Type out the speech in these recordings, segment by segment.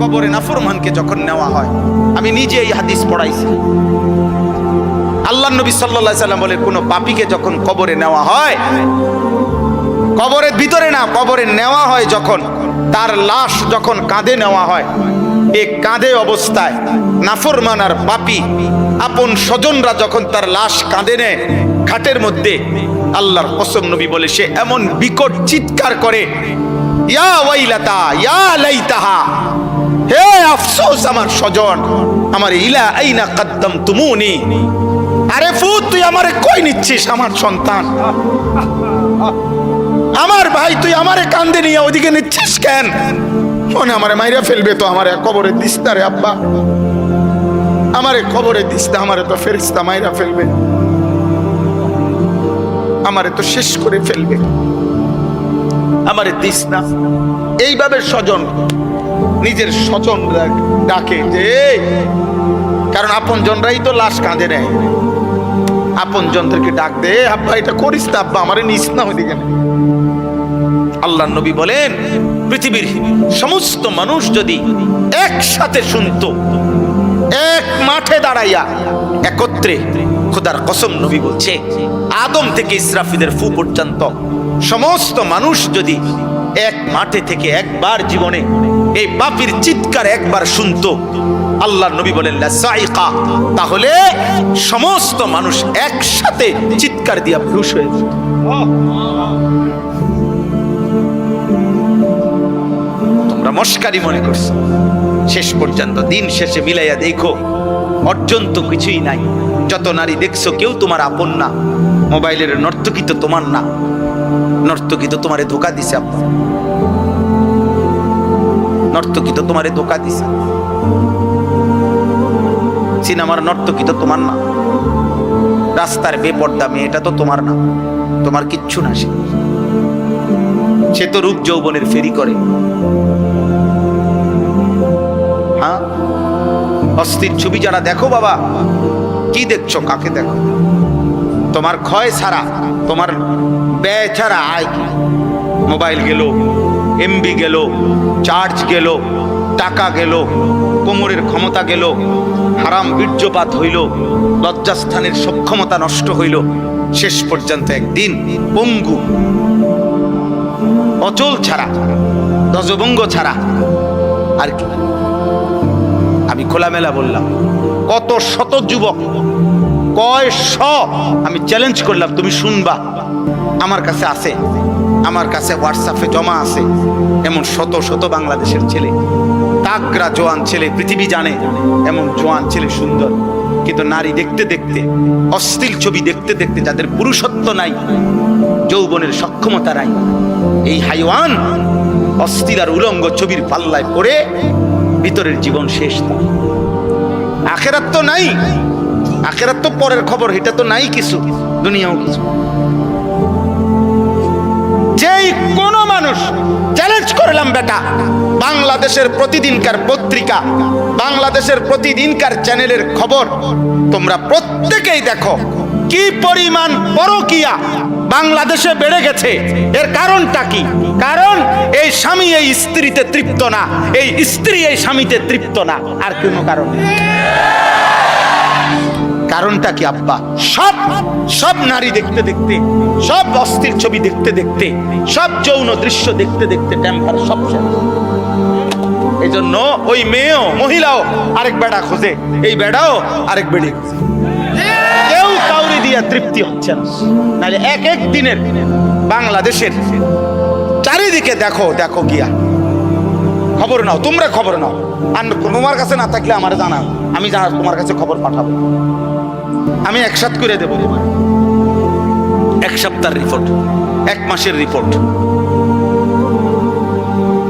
কবরে নাফরমানকে যখন নেওয়া হয়, আমি নিজে এই হাদিস পড়াইছি, আল্লাহর নবী সাল্লাল্লাহু আলাইহি সাল্লাম বলে কোন পাপীকে যখন কবরে নেওয়া হয়, কবরের ভিতরে না, কবরে নেওয়া হয় যখন, তার লাশ যখন কাঁধে নেওয়া হয়, এই কাঁধে অবস্থায় নাফরমান আর পাপী আপন স্বজনরা যখন তার লাশ কাঁধে নেয় খাটের মধ্যে, আল্লাহর কসম নবী বলে সে এমন বিকট চিৎকার করে, ইয়া ওয়াইলাতা ইয়া লাইতাহা, হে আফসোস আমার স্বজন, আমার ইলা আইনা কদ্দামতুমুনি, আরে ফুত তুই আমারে কই নিচ্ছিস, আমার সন্তান, আমার ভাই তুই আমারে কান্দে নিয়ে ওদিকে নিচ্ছিস কেন, মনে আমারে মাইরা ফেলবে তো, আমারে কবরে দিস না রে আব্বা, আমারে কবরে দিস না, আমারে তো ফেরেশতা মাইরা ফেলবে, আমারে তো শেষ করে ফেলবে, আমারে দিস না। এইভাবে স্বজন নিজের স্বজন ডাকে যে, কারণ আপন জনরাই তো লাশ কাঁধে নেয়, আপন জনদেরকে ডাক দে, আব্বা এটা করিস না, আব্বা আমারে নিস না ওইদিকে। আল্লাহর নবী বলেন পৃথিবীর সমস্ত মানুষ যদি একসাথে শুনতো, এক মাঠে দাঁড়াইয়া একত্রে, খোদার কসম নবী বলছে আদম থেকে ইসরাফিলের ফু পর্যন্ত সমস্ত মানুষ যদি এক মাঠে থেকে একবার জীবনে এই পাপীর চিৎকার একবার শুনতো, আল্লাহর নবী বলেন লা সাইকা, তাহলে সমস্ত মানুষ একসাথে চিৎকার দিয়া বেহুশ হয়ে যেত। তোমরা মস্কারি মনে করছো, শেষ পর্যন্ত দিন শেষে মিলাইয়া দেখো অর্জন তো কিছুই নাই। যত নারী দেখছো কেউ তোমার আপন না, মোবাইলের নর্তকী তো তোমার না, নর্তকী তো তোমারে ধোকা দিছে, আপা নর্তকী তো তোমারে ধোকা দিছে, সিনেমার নর্তকী তো তোমার না, রাস্তার বেপর্দা মেয়েটা তো তোমার না, তোমার কিচ্ছু না, সে তো রূপ যৌবনের ফেরি করে। হ্যাঁ, অস্থির ছবি যারা দেখো বাবা, কি দেখছো, কাকে দেখো? তোমার ক্ষয় ছাড়া, তোমার ব্যয় ছাড়া আয় কি? মোবাইল গেল, এমবি গেল, চার্জ গেল, টাকা গেল, কোমরের ক্ষমতা গেল, হারাম বীর্যপাত হইল, লজ্জাস্থানের সক্ষমতা নষ্ট হইল, শেষ পর্যন্ত একদিন পঙ্গু, অচল ছাড়া, ধ্বজভঙ্গ ছাড়া আর কি? আমি খোলামেলা বললাম, কত শত যুবক, কয় শ, আমি চ্যালেঞ্জ করলাম, তুমি শুনবা, আমার কাছে আছে, আমার কাছে হোয়াটসঅ্যাপে জমা আছে, এমন শত শত বাংলাদেশের ছেলে, তাগড়া জোয়ান ছেলে, পৃথিবী জানে এমন জোয়ান ছেলে, সুন্দর, কিন্তু নারী দেখতে দেখতে, অশ্লীল ছবি দেখতে দেখতে, যাদের পুরুষত্ব নাই, যৌবনের সক্ষমতা নাই, এই হাইওয়ান অশ্লীল আর উলঙ্গ ছবির পাল্লায় পড়ে ভিতরের জীবন শেষ। আখেরাত তো নাই, আখেরাত তো পরের খবর, এটা তো নাই কিছু, দুনিয়াও কিছু। যেই কোন মানুষ, চ্যালেঞ্জ করলাম বেটা, বাংলাদেশের প্রতিদিনকার পত্রিকা, বাংলাদেশের প্রতিদিনকার চ্যানেলের খবর তোমরা প্রত্যেকেই দেখো, কি পরিমাণ পরকীয়া বাংলাদেশে বেড়ে গেছে। এর কারণটা কি? কারণ এই স্বামী এই স্ত্রীতে তৃপ্ত না, এই স্ত্রী এই স্বামীতে তৃপ্ত না, আর কোনো কারণ নেই। কারণটা কি আব্বা? সব সব নারী দেখতে দেখতে, সব অস্থির ছবি দেখতে দেখতে, সব যৌন দৃশ্য দেখতে দেখতে টেম্পার সব শেষ। এই জন্য ওই মেয়েও, মহিলাও আরেক বেড়া খোঁজে, এই বেড়াও আরেক বেড়ি খোঁজে, কেউ কাউরি দিয়া তৃপ্তি হচ্ছে না। নাহলে এক এক দিনের বাংলাদেশের চারিদিকে দেখো, দেখো গিয়া খবর নাও, তোমরা খবর নাও, আর তোমার কাছে না থাকলে আমার জানাও, আমি জানা তোমার কাছে খবর পাঠাবো, আমি একসাথ করে দেবো তোমার, এক সপ্তাহের রিপোর্ট, এক মাসের রিপোর্ট।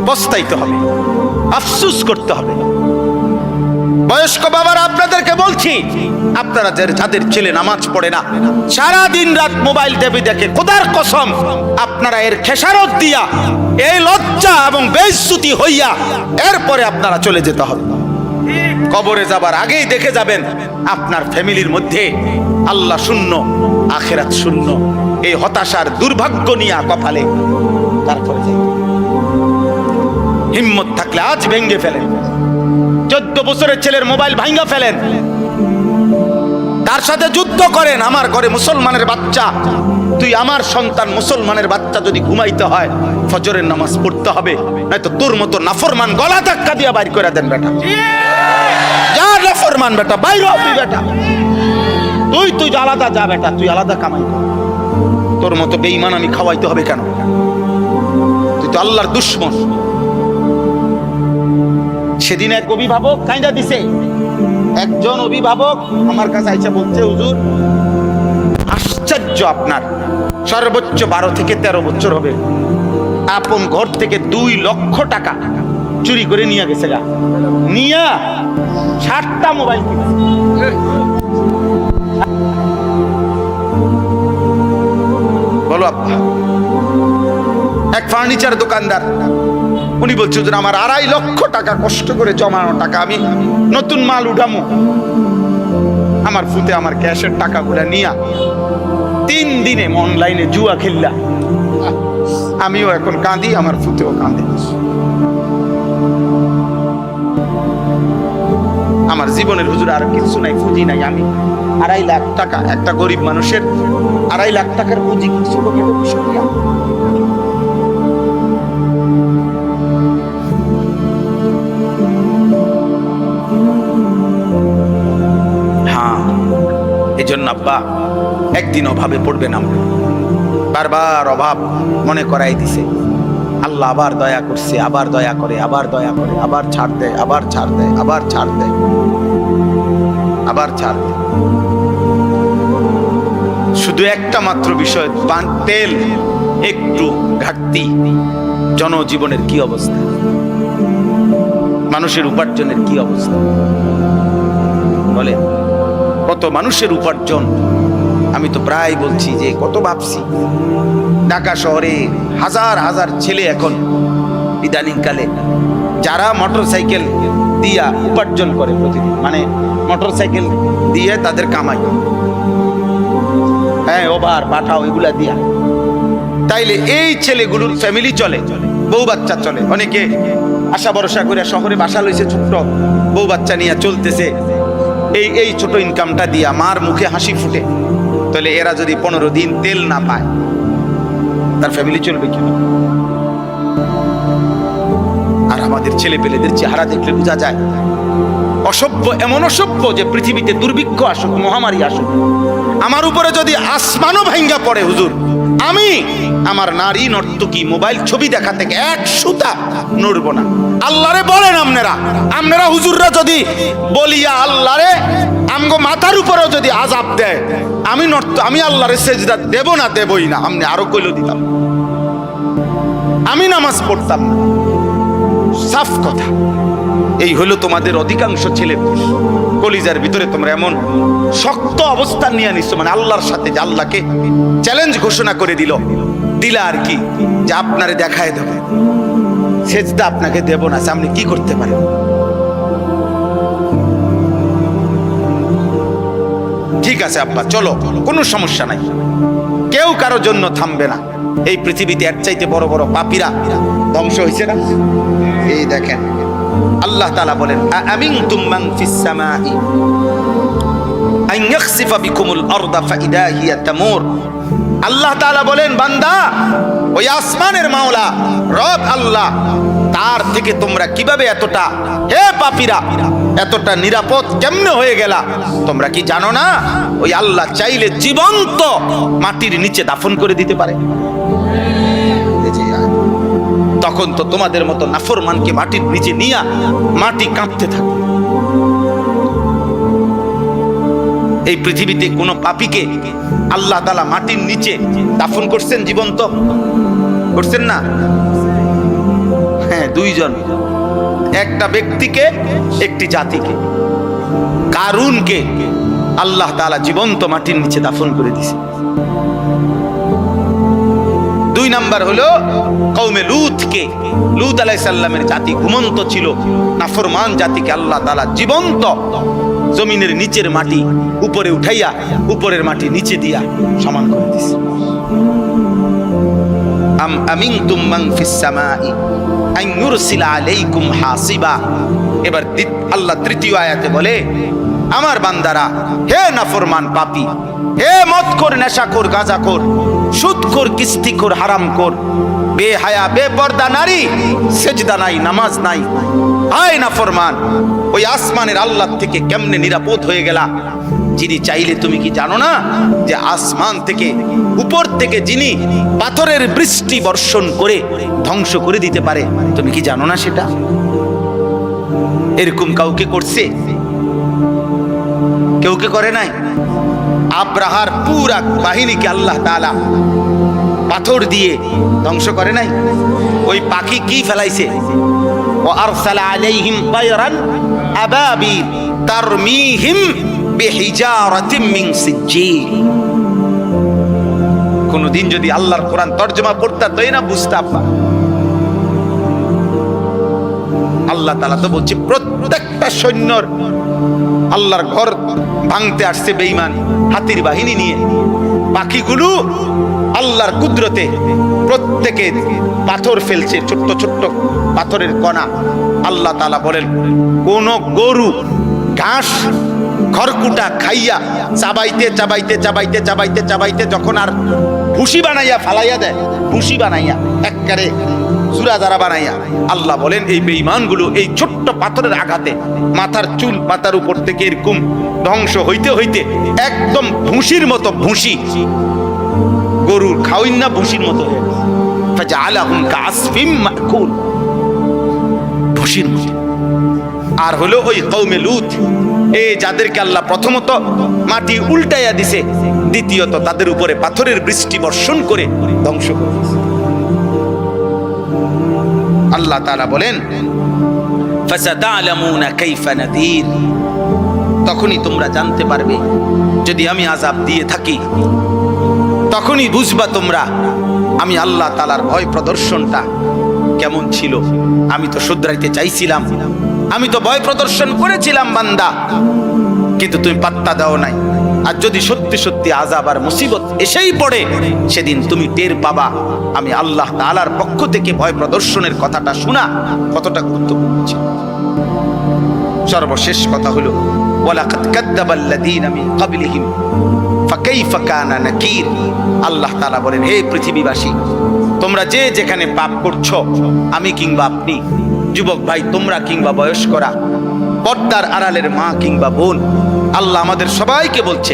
পস্তাইতে হবে, আফসোস করতে হবে। বয়স্ক বাবারা আপনাদেরকে বলছি, আপনারা যাদের ছেলে নামাজ পড়ে না, সারা দিন রাত মোবাইল টিভি দেখে, খোদার কসম আপনারা এর খেসারত দিয়া, এই লজ্জা এবং বেইজ্জতি হইয়া এরপরে আপনারা চলে যেতে হবে। কবরে যাবার আগেই দেখে যাবেন আপনার ফ্যামিলির মধ্যে আল্লাহ শূন্য, আখিরাত শূন্য, এই হতাশার দুর্ভাগ্য নিয়ে কপালে। তারপরে হিম্মত থাকলে আজ ভেঙ্গে ফেলেন। 14 বছরের ছেলের মোবাইল ভাঙা ফেলেন, তার সাথে যুদ্ধ করেন। আমার ঘরে মুসলমানের বাচ্চা, তুই আমার সন্তান মুসলমানের বাচ্চা যদি ঘুমাইতে হয় ফজরের নামাজ পড়তে হবে, নয়তো তোর মতো নাফরমান গলা ধাক্কা দিয়া বাইর করে দেন বেটা। যা নাফরমান বেটা, বাইর হ তুই বেটা, তুই আলাদা যা বেটা, তুই আলাদা কামাই কর। তোর মতো বেঈমান আমি খাওয়াইতে হবে কেন? তুই তো আল্লাহর দুশমন। সেদিন এক অভিভাবক কাইন্দা দিছে, একজন অভিভাবক আমার কাছে আইসা বলছে, হুজুর আশ্চর্য, আপনার সর্বোচ্চ 12 থেকে 13 বছর হবে, আপন ঘর থেকে 2 লক্ষ টাকা চুরি করে নিয়ে গেছে গা, নিয়া 60টা মোবাইল কিনেছে। বলো আপা, এক ফার্নিচার দোকানদার, উনি বলছে যে আমার 2.5 লক্ষ টাকা কষ্ট করে জমানো টাকা, আমি নতুন মাল উঠামো, আমার ফুতে আমার ক্যাশের টাকাগুলা নিয়া 3 দিনে অনলাইনে জুয়া খেললা। আমিও এখন কাঁদি, আমার ফুতেও কাঁদে। আমার জীবনের হুজুর আর কিছু নাই, পুঁজি নাই। আমি 2.5 লাখ টাকা, একটা গরিব মানুষের 2.5 লাখ টাকার পুঁজি কিছু লোকের বিষয়। এজন্য আব্বা একদিন অভাবে পড়বে না, বারবার অভাব মনে করাই দিছে। আল্লাহ আবার দয়া করছে, আবার দয়া করে, আবার দয়া করে, আবার ছাড় দেয়, আবার ছাড় দেয়, আবার ছাড় দেয়, আবার ছাড় দেয়। শুধু একটা মাত্র বিষয়, তেল একটু ঘাটতি, জনজীবনের কি অবস্থা, মানুষের উপার্জনের কি অবস্থা বলে? কত মানুষের উপার্জন, আমি তো প্রায় বলছি যে কত ভাবছি। ঢাকা শহরে হাজার হাজার ছেলে এখন ইদানিং কালে যারা মোটরসাইকেল দিয়া উপার্জন করে প্রতিদিন, মানে মোটরসাইকেল দিয়ে তাদের কামাই, হ্যাঁ ওভার পাঠাও এগুলা দিয়া, তাইলে এই ছেলেগুলোর ফ্যামিলি চলে, বউ বাচ্চা চলে। অনেকে আশা ভরসা করে শহরে বাসা লইছে, ছোট্ট বউ বাচ্চা নিয়ে চলতেছে, এই ছোট ইনকামটা দিয়া মার মুখে হাসি ফুটে। তাহলে এরা যদি 15 দিন তেল না পায়, তার ফ্যামিলি চলবে কি? আর আমাদের ছেলে পেলেদের চেহারা দেখলে বোঝা যায় অসভ্য, এমন অসভ্য যে পৃথিবীতে দুর্ভিক্ষ আসুক, মহামারী আসুক, আমার উপরে যদি আসমানও ভাঙ্গা পড়ে হুজুর, আমি আমার নারী নর্তকী মোবাইল ছবি দেখা থেকে 1 সুতা নড়ব না। আল্লাহরে বলেন আপনারা হুজুররা যদি বলিয়া আল্লাহরে আমগো মাথার উপরেও যদি আযাব দেয়, আমি আল্লাহরে সেজদা দেব না, দেবই না। আপনি আরো কইলো দিতাম, আমি নামাজ পড়তাম না। সাফ কথা। এই হলো তোমাদের অধিকাংশ ছেলে কলিজার ভিতরে তোমরা এমন শক্ত অবস্থান নিয়ে নিচ্ছ, মানে আল্লাহর সাথে, যে আল্লাহকে চ্যালেঞ্জ ঘোষণা করে দিলা আর কি, যে আপনারে দেখায় দেব, সেজদা আপনাকে দেব না। আপনি কি করতে পারেন? ঠিক আছে আব্বা, চলো, কোনো সমস্যা নাই, কেউ কারোর জন্য থামবে না। এই পৃথিবীতে এর চাইতে বড় বড় পাপীরা ধ্বংস হয়েছে না? এই দেখেন আল্লাহ তাআলা বলেন, আমিনতুম মান ফিস সামাই আন ইয়াখসিফা বিকুমুল আরদা ফাইদা হিয়া তামুর। আল্লাহ তাআলা বলেন, বান্দা, ওই আসমানের মাওলা রব আল্লাহ, তার থেকে তোমরা কিভাবে এতটা, হে পাপীরা, এতটা নিরাপদ কেমনে হয়ে গেলা? তোমরা কি জানো না ওই আল্লাহ চাইলে জীবন্ত মাটির নিচে দাফন করে দিতে পারে? তখন তো তোমাদের মতো নাফরমানকে মাটির নিচে নিয়া মাটি কাঁপতে থাকে। এই পৃথিবীতে কোন পাপীকে আল্লাহ তাআলা মাটির নিচে দাফন করছেন? জীবন্ত করছেন না? হ্যাঁ, 2 জন, একটা ব্যক্তিকে, একটি জাতিকে। কারুনকে আল্লাহ তাআলা জীবন্ত মাটির নিচে দাফন করে দিয়েছে। 2 নাম্বার হলো কওমে লূতকে, লূত আলাইহিস সালামের জাতি ঘুমন্ত ছিল, নাফরমান জাতিকে আল্লাহ তাআলা জীবন্ত জমিনের নিচের মাটি উপরে উঠাইয়া উপরের মাটি নিচে দিয়া সমান করে দিয়েছে। আমিনতুম মান ফিস সামাই আন ইউরসিলা আলাইকুম হাসিবা। এবার আল্লাহ তৃতীয় আয়াতে বলে, আমার বান্দারা, হে নাফরমান পাপী, হে মদখোর, নেশাখোর, গাঁজাখোর, সুদখোর, কিস্তিখোর, হারামখোর, বেহায়া, বেপর্দা নারী, সেজদা নাই, নামাজ নাই, আয় নাফরমান, ওই আসমানের আল্লাহ থেকে কেমনে নিরাপদ হয়ে গেলা? যিনি চাইলে, তুমি কি জানো না যে আসমান থেকে, উপর থেকে যিনি পাথরের বৃষ্টি বর্ষণ করে ধ্বংস করে দিতে পারে? তুমি কি জানো না সেটা? এরকম কাউকে করছে? কেউ কে করে নাই? আব্রাহার পুরা বাহিনীকে আল্লাহ তাআলা পাথর দিয়ে ধ্বংস করে নাই? ওই পাখি কি ফেলাইছে? ও আরসালা আলাইহিম তায়রান আবাবিল তারমিহিম বিহিজারাতিম মিন সিজ্জিল। কোনদিন যদি আল্লাহর কোরআন তরজমা পড়তা তাই না বুঝতাম না। আল্লাহ তাআলা তো বলছে প্রত্যেকটা সৈন্যর আল্লাহর ঘর ভাঙতে আসছে বেঈমান হাতির বাহিনী নিয়ে। পাখিগুলো আল্লাহর কুদরতে প্রত্যেকে পাথর ফেলছে, ছোট্ট ছোট্ট পাথরের কণা। আল্লাহ তাআলা বলেন, কোন গরু ঘাস খড়কুটা খাইয়া চাবাইতে চাবাইতে চাবাইতে চাবাইতে চাবাইতে যখন আর ভুসি বানাইয়া ফালাইয়া দেয়, ভুসি বানাইয়া একবারে চূড়া দ্বারা বানাইয়া, আল্লাহ বলেন এই বেঈমানগুলো এই ছোট্ট পাথরের আঘাতে মাথার চুল পাতার উপর থেকে এরকম ধ্বংস হইতে হইতে একদম ভুসির মতো, ভুসি গরুর খাওয়াইন না, ভুসির মতো ফাজআলাহুম কাআসফিম মাকুল, ভুসির মতো। আর হলো ওই কওমে লূত, এই যাদেরকে আল্লাহ প্রথমত মাটি উল্টাইয়া দিছে, দ্বিতীয়ত তাদের উপরে পাথরের বৃষ্টি বর্ষণ করে ধ্বংস করেছে। আল্লাহ তাআলা বলেন, ফাসাতা'লামুনা কাইফা নাযীর, তখনই তোমরা জানতে পারবে যদি আমি আযাব দিয়ে থাকি, তখনই বুঝবা তোমরা আমি আল্লাহ তাআলার ভয় প্রদর্শনটা কেমন ছিল। আমি তো শুধরাইতে চাইছিলাম, আমি তো ভয় প্রদর্শন করেছিলাম বান্দা, কিন্তু তুমি পাত্তা দাও নাই। আর যদি সত্যি সত্যি আযাব আর মুসিবত এসেই পড়ে, সেদিন তুমি টের পাবা আমি আল্লাহ তাআলার পক্ষ থেকে ভয় প্রদর্শনের কথাটা শোনা কতটা গুরুত্বপূর্ণ ছিল। সর্বশেষ কথা হলো, ওয়ালাকাদ কাযযাবাল্লাযীনা মিন ক্বাবলিহিম ফাকাইফা কানা নাকির। আল্লাহ তাআলা বলেন, হে পৃথিবীবাসী, তোমরা যে যেখানে পাপ করছো, আমি কিংবা আপনি, যুবক ভাই তোমরা কিংবা বয়স্করা, পর্দার আড়ালের মা কিংবা বোন, আল্লাহ আমাদের সবাইকে বলছে,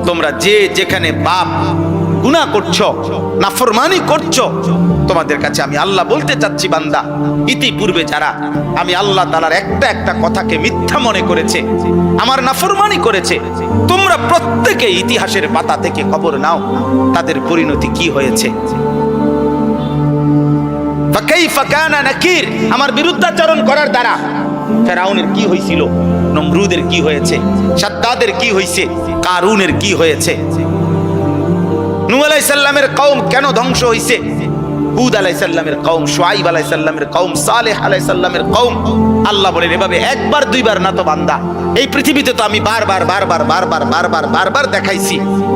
তোমরা যে যেখানে পাপ গুনাহ করছো, নাফরমানি করছো, তোমাদের কাছে আমি আল্লাহ বলতে চাচ্ছি বান্দা, ইতিপূর্বে যারা আমি আল্লাহ তাআলার একটা একটা কথাকে মিথ্যা মনে করেছে, আমার নাফরমানি করেছে, তোমরা প্রত্যেকে ইতিহাসের পাতা থেকে খবর নাও তাদের পরিণতি কি হয়েছে। ফাকাইফা কানা নাকির, আমার বিরুদ্ধাচরণ করার দ্বারা ফেরাউনের কি হয়েছিল, নমরুদের কি হয়েছে, শাদ্দাদের কি হয়েছে, কারুনের কি হয়েছে, নূহ আলাইহিস সালামের কওম কেন ধ্বংস হয়েছে, হুদ আলাইহিস সালামের কওম, শুআইব আলাইহিস সালামের কওম, সালেহ আলাইহিস সালামের কওম। আল্লাহ বলেন, এভাবে একবার দুইবার না তো বান্দা, এই পৃথিবীতে তো আমি বারবার বারবার বারবার বারবার বারবার দেখাইছি,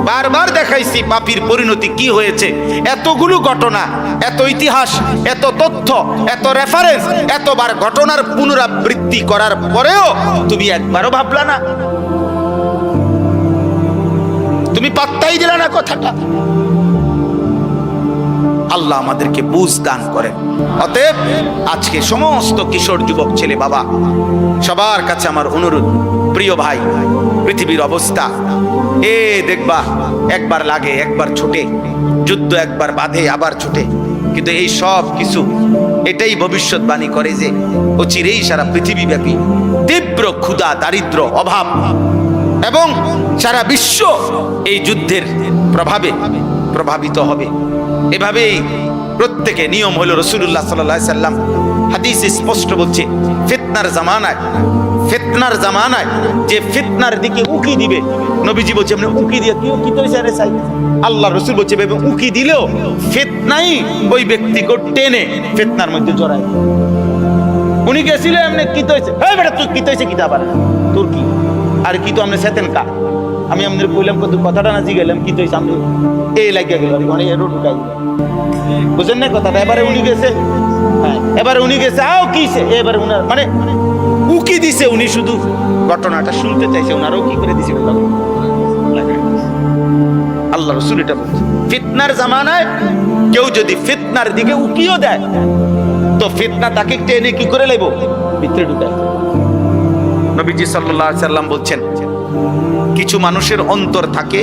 বারবার দেখাইছি পাপীর পরিণতি কি হয়েছে। এতগুলো ঘটনা, এত ইতিহাস, এত তথ্য, এত রেফারেন্স, এতবার ঘটনার পুনরাবৃত্তি করার পরেও তুমি একবারও ভাবলা না, তুমি পাত্তাই দিলা না কথাটা। আল্লাহ আমাদেরকে বুঝ দান করেন। অতএব আজকে সমস্ত কিশোর যুবক ছেলে বাবা সবার কাছে আমার অনুরোধ, প্রিয় ভাই, পৃথিবীর অবস্থা দেখবা, একবার লাগে একবার ছুটে, যুদ্ধ একবার বাঁধে আবার ছুটে, কিন্তু এই সব কিছু এটাই ভবিষ্যৎবাণী করে যে অচিরেই সারা পৃথিবীব্যাপী তীব্র ক্ষুধা, দারিদ্র, অভাব এবং সারা বিশ্ব এই যুদ্ধের প্রভাবে প্রভাবিত হবে। এভাবেই প্রত্যেকে নিয়ম হলো, রাসূলুল্লাহ সাল্লাল্লাহু আলাইহি সাল্লাম হাদিস স্পষ্ট বলছে, ফিতনার জামানায় যে ফিতনার দিকে উকি দিবে, নবীজি বলছে আপনি উকি দিয়ে কি উকি তৈছে রে সাই, আল্লাহ রাসূল বলছে উকি দিলেও ফিতনাই ওই ব্যক্তিকে টেনে ফিতনার মধ্যে জড়ায়। উনি গেছিল এমনি কি তৈছে, এই বেটা তুই কি তৈছে, কিতা আবার তোর কি, আর কি তো আপনি সেতেন কা, আমি আপনাদের কইলাম কত কথাটা না জিগাইলাম কি তৈছে, আমি এই লাগিয়া গেল মানে এরো ঢুকাই, বুঝেন না কথাটা। এবারে উনি গেছে হ্যাঁ, এবার উনি গেছে আও কিছে, এবার উনার মানে উকি দিছে, উনি শুধু ঘটনাটা শুনতে চাইছে, উনারও কি করে দিছে আল্লাহ রাসূল এটা বলছে। ফিতনার জামানায় কেউ যদি ফিতনার দিকে উকিও দেয় তো ফিতনা তাকে টেনে কি করে নেব, ভিতরে ঢুকায়। নবীজি সাল্লাল্লাহু আলাইহি সাল্লাম বলছেন, কিছু মানুষের অন্তর থাকে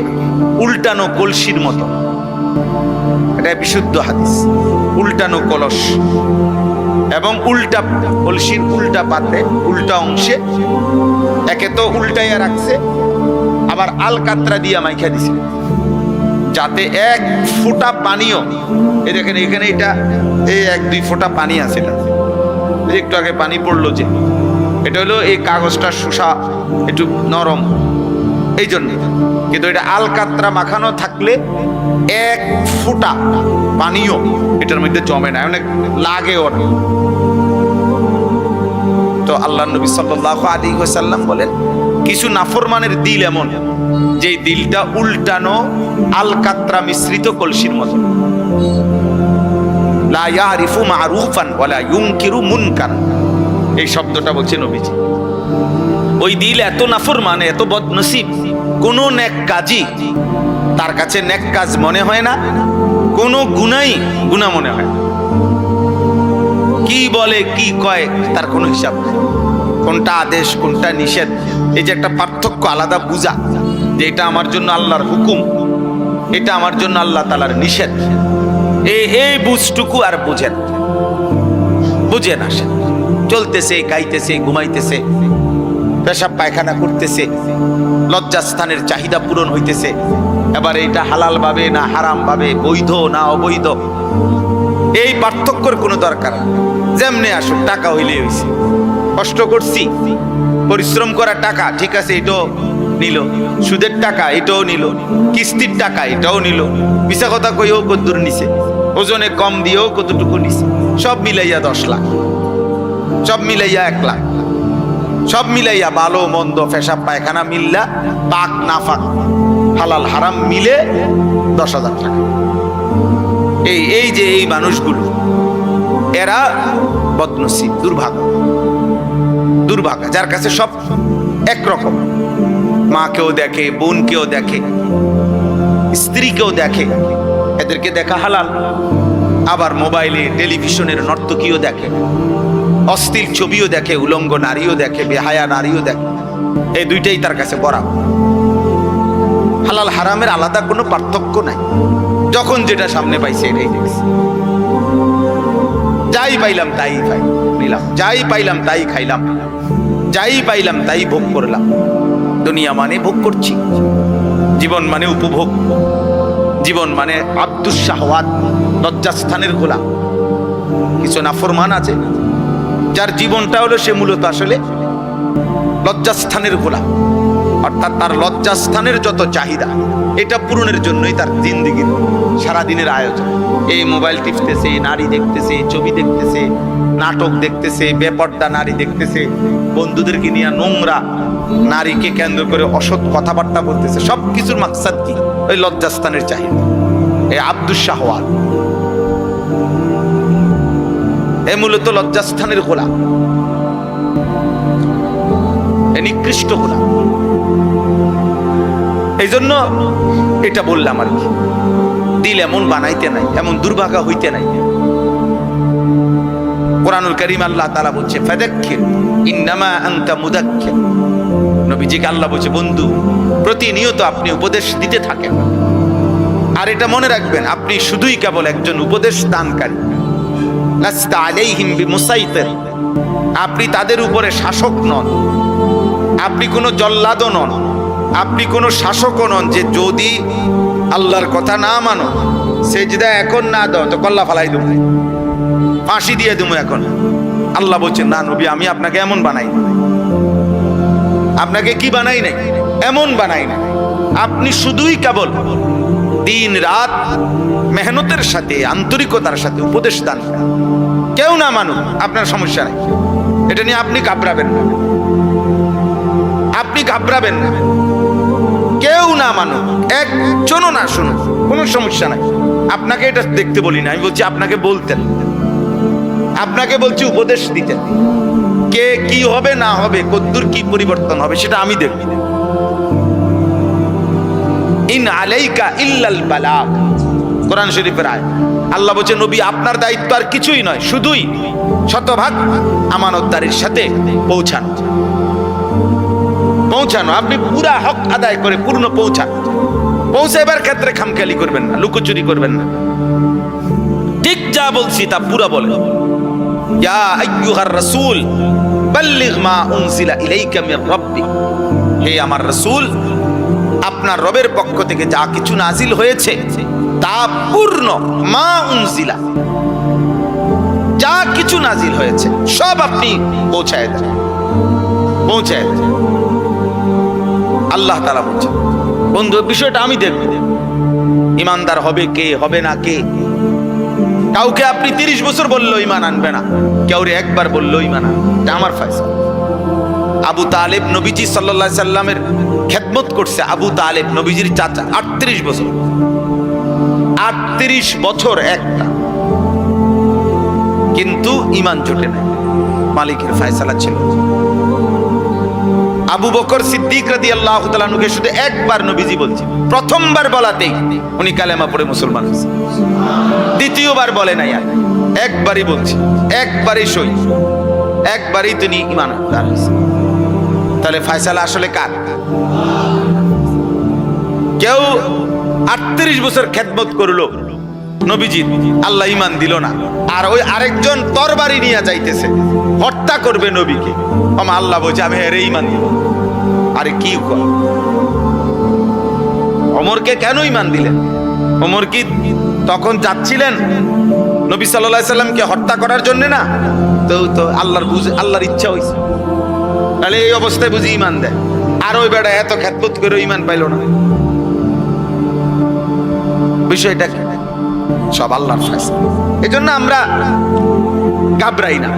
উল্টানো কলসির মতো। এটা বিশুদ্ধ হাদিস। উল্টানো কলস এবং উল্টা কলসির উল্টা পাতে উল্টা অংশে একে তো উল্টাইয়া রাখছে, আবার আলকাতরা দিয়া মাইখা দিছে, যাতে এক ফোঁটা পানিও, এই দেখেন এখানে এটা এই 1-2 ফোঁটা পানি আছে, একটু আগে পানি পড়লো যে, এটা হলো এই কাগজটা শোষা একটু নরম এই জন্য, কিন্তু এটা আলকাতরা মাখানো থাকলে এক ফোঁটা পানিও এটার মধ্যে জমে না, অনেক লাগে ওর। তো আল্লাহ নবী সাল্লাল্লাহু আলাইহি ওয়াসাল্লাম বলেন, কিছু নাফরমানের দিল এমন যে দিলটা উল্টানো আলকাতরা মিশ্রিত কলসির মতো। লা ইয়ারিফু মারুফান ওয়ালা ইউনকিরু মুনকার, এই শব্দটা বলছে নবীজি। ওই দিল এত নাফরমান, এত বদনসিব, কোন নেক কাজই তার কাছে নেক কাজ মনে হয় না, কোন গুনাই গুনাহ মনে হয় না, কি বলে কি কয় তার কোনো হিসাব নেই, কোনটা আদেশ কোনটা নিষেধ, এই যে একটা পার্থক্য আলাদা বুঝা, যে এটা আমার জন্য আল্লাহর হুকুম, এটা আমার জন্য আল্লাহ তাআলার নিষেধ, এই বুঝটুকু আর বুঝে না। সে চলতেছে, খাইতেছে, ঘুমাইতেছে, পেশাব পায়খানা করতেছে, লজ্জাস্থানের চাহিদা পূরণ হইতেছে, এবার এটা হালাল ভাবে না হারাম ভাবে, বৈধ না অবৈধ, এই পার্থক্যের কোনো দরকার না। যেমনে আসুক, টাকা হইলে হইছে, কষ্ট করছি, পরিশ্রম করা টাকা, ঠিক আছে, এটাও নিল, সুদের টাকা এটাও নিল, কিস্তির টাকা এটাও নিল, মিছা কথা কইও কতদূর নিছে, ওজনে কম দিয়েও কতটুকু নিছে, সব মিলাইয়া 10 লাখ, সব মিলাইয়া 1 লাখ, সব মিলাইয়া ভালো মন্দ পেশাব পায়খানা মিল্লা, পাক নাফাক হালাল হারাম মিলে 10,000 টাকা। এই যে এই মানুষগুলো, এরা বদনসিব, দুর্ভাগা, যার কাছে সব একরকম, মাকেও দেখে, বোনকেও দেখে, স্ত্রীকেও দেখে, এদেরকে দেখা হালাল, আবার মোবাইলে টেলিভিশনের নর্তকীও দেখে, অশ্লীল ছবিও দেখে, উলঙ্গ নারীও দেখে, বেহায়া নারীও দেখে, এই দুইটাই তার কাছে বরাবর। হালাল হারামের আলাদা কোনো পার্থক্য নাই, যখন যেটা সামনে পাইছে এটাই দেখছে, যাই পাইলাম তাই নিলাম, যাই পাইলাম তাই খাইলাম, যাই পাইলাম তাই ভোগ করলাম। দুনিয়া মানে ভোগ করছি, জীবন মানে উপভোগ, জীবন মানে আব্দুস শাহওয়াত, লজ্জাস্থানের গোলাম। কিছু নাফরমান আছে যার জীবনটা হলো সে মূলত আসলে লজ্জাস্থানের গোলাম, অর্থাৎ তার লজ্জাস্থানের যত চাহিদা এটা পূরণের জন্যই তার জিন্দেগির সারাদিনের আয়োজন। এই মোবাইল টিপতেছে, নারী দেখতেছে, ছবি দেখতেছে, নাটক দেখতেছে, বেপর্দা নারী দেখতেছে, বন্ধুদেরকে নিয়ে নোংরা নারীকে কেন্দ্র করে অসৎ কথাবার্তা বলতেছে, সব কিছুর মাকসাদ কি? ওই লজ্জাস্থানের চাহিদা। এই আব্দুস শাহওয়াত, এ মূলত লজ্জাস্থানের গোলাম, এ নিকৃষ্ট গোলাম। এই জন্য এটা বললাম আর কি, দিল এমন বানাইতে নাই, এমন দুর্ভাগা হইতে নাই। কুরআনুল কারীম আল্লাহ তাআলা বলছে, ফাযাক্কির ইন্নামা আনতা মুযাক্কির। নবীজিকে আল্লাহ বলছে, বন্ধু প্রতিনিয়ত আপনি উপদেশ দিতে থাকেন, আর এটা মনে রাখবেন আপনি শুধুই কেবল একজন উপদেশ দানকারী, লাস্তা আলাইহিম বিমুসাইতির, আপনি তাদের উপরে শাসক নন, আপনি কোনো জল্লাদও নন, আপনি কোনো শাসকও নন যে যদি আল্লাহর কথা না মানো, সেজদা এখন না দাও তো কল্লা ফালাই দেবো, ফাঁসি দিয়ে দেবো এখন। আল্লাহ বলছেন, না নবী, আমি আপনাকে এমন বানাই না। আপনাকে কি বানাই নাই? এমন বানাই না। আপনি শুধুই কেবল দিন রাত মেহনতের সাথে, আন্তরিকতার সাথে উপদেশ দান করেন। কেউ না মানুক, আপনার সমস্যা নাই, এটা নিয়ে আপনি ঘাবড়াবেন না, আপনি ঘাবড়াবেন না। কেউ না মানুক, একজনও না শুনুক, কোনো সমস্যা নাই। আপনাকে এটা দেখতে বলি না, আমি বলছি আপনাকে বলতেন। আপনাকে বলছি উপদেশ দিতে, কে কি হবে না হবে, কদ্দুর কি পরিবর্তন হবে সেটা আমি দেখব। ইন আলাইকা ইল্লাল বালাগ, কোরআন শরীফের আয়াত। আল্লাহ বলছে নবী আপনার দায়িত্ব আর কিছুই নয়, শুধুই শতভাগ আমানতদারির সাথে পৌঁছানো। আপনি পুরা হক আদায় করে পূর্ণ পৌঁছাইবার ক্ষেত্রে খামখেয়ালি করবেন না, লুকোচুরি করবেন না, ঠিক যা বলছি তা পুরা বলেন। ইয়া আইয়ুহার রাসূল বাল্লিগ মা উনজিলা ইলাইকা মির রাব্বিক, হে আমার রাসূল আপনার রবের পক্ষ থেকে যা কিছু নাজিল হয়েছে তা পূর্ণ, মা উনজিলা, যা কিছু নাজিল হয়েছে সব আপনি পৌঁছায় দেন। আল্লাহ তাআলা বলছেন বন্ধু বিষয়টা আমি দেখব, ইমানদার হবে কে হবে না কে। কাউকে আপনি 30 বছর বললেও ইমান আনবে না, কাউরে একবার বললেও ইমান আনবে, এটা আমার ফয়সালা। আবু তালেব নবীজি সাল্লাল্লাহু আলাইহি সাল্লামের খেদমত করছে। আবু তালেব নবীজির চাচা, 38 বছর, 38 বছর একটা, কিন্তু ইমান জোটে নাই, মালিকের ফয়সালা ছিল। আবু বকর সিদ্দিক রাদিয়াল্লাহু তাআলা আনহুকে শুধু একবার নবীজি বলছে, প্রথমবার বলাতেই উনি কালেমা পড়ে মুসলমান হয়েছে, দ্বিতীয়বার বলে নাই, আর একবারই বলছে, একবারই সই, একবারই তিনি ঈমানদার হয়েছে। তাহলে ফয়সালা আসলে কার? কেউ 38 বছর খেদমত করলো নবীজির, আল্লাহ ঈমান দিল না, আর ওই আরেকজন তরবারি নিয়ে যাইতেছে, হত্যা করবে নবীকে, আল্লাহ বলছে আমি এর ঈমান দিব। আরে কি কর, ওমরকে কেন ঈমান দিলেন? ওমর কি তখন যাচ্ছিলেন নবী সাল্লাল্লাহু আলাইহি সাল্লামকে হত্যা করার জন্য না? তো আল্লাহর ইচ্ছা হইছে, তাহলে এই অবস্থায় বুঝি ঈমান দেয়। আর ওই বেটা এত খেদমত করে ঈমান পাইল না, বিষয়টা কি? সব আল্লাহর ফয়সালা। এজন্য আমরা ঘাবড়াই না,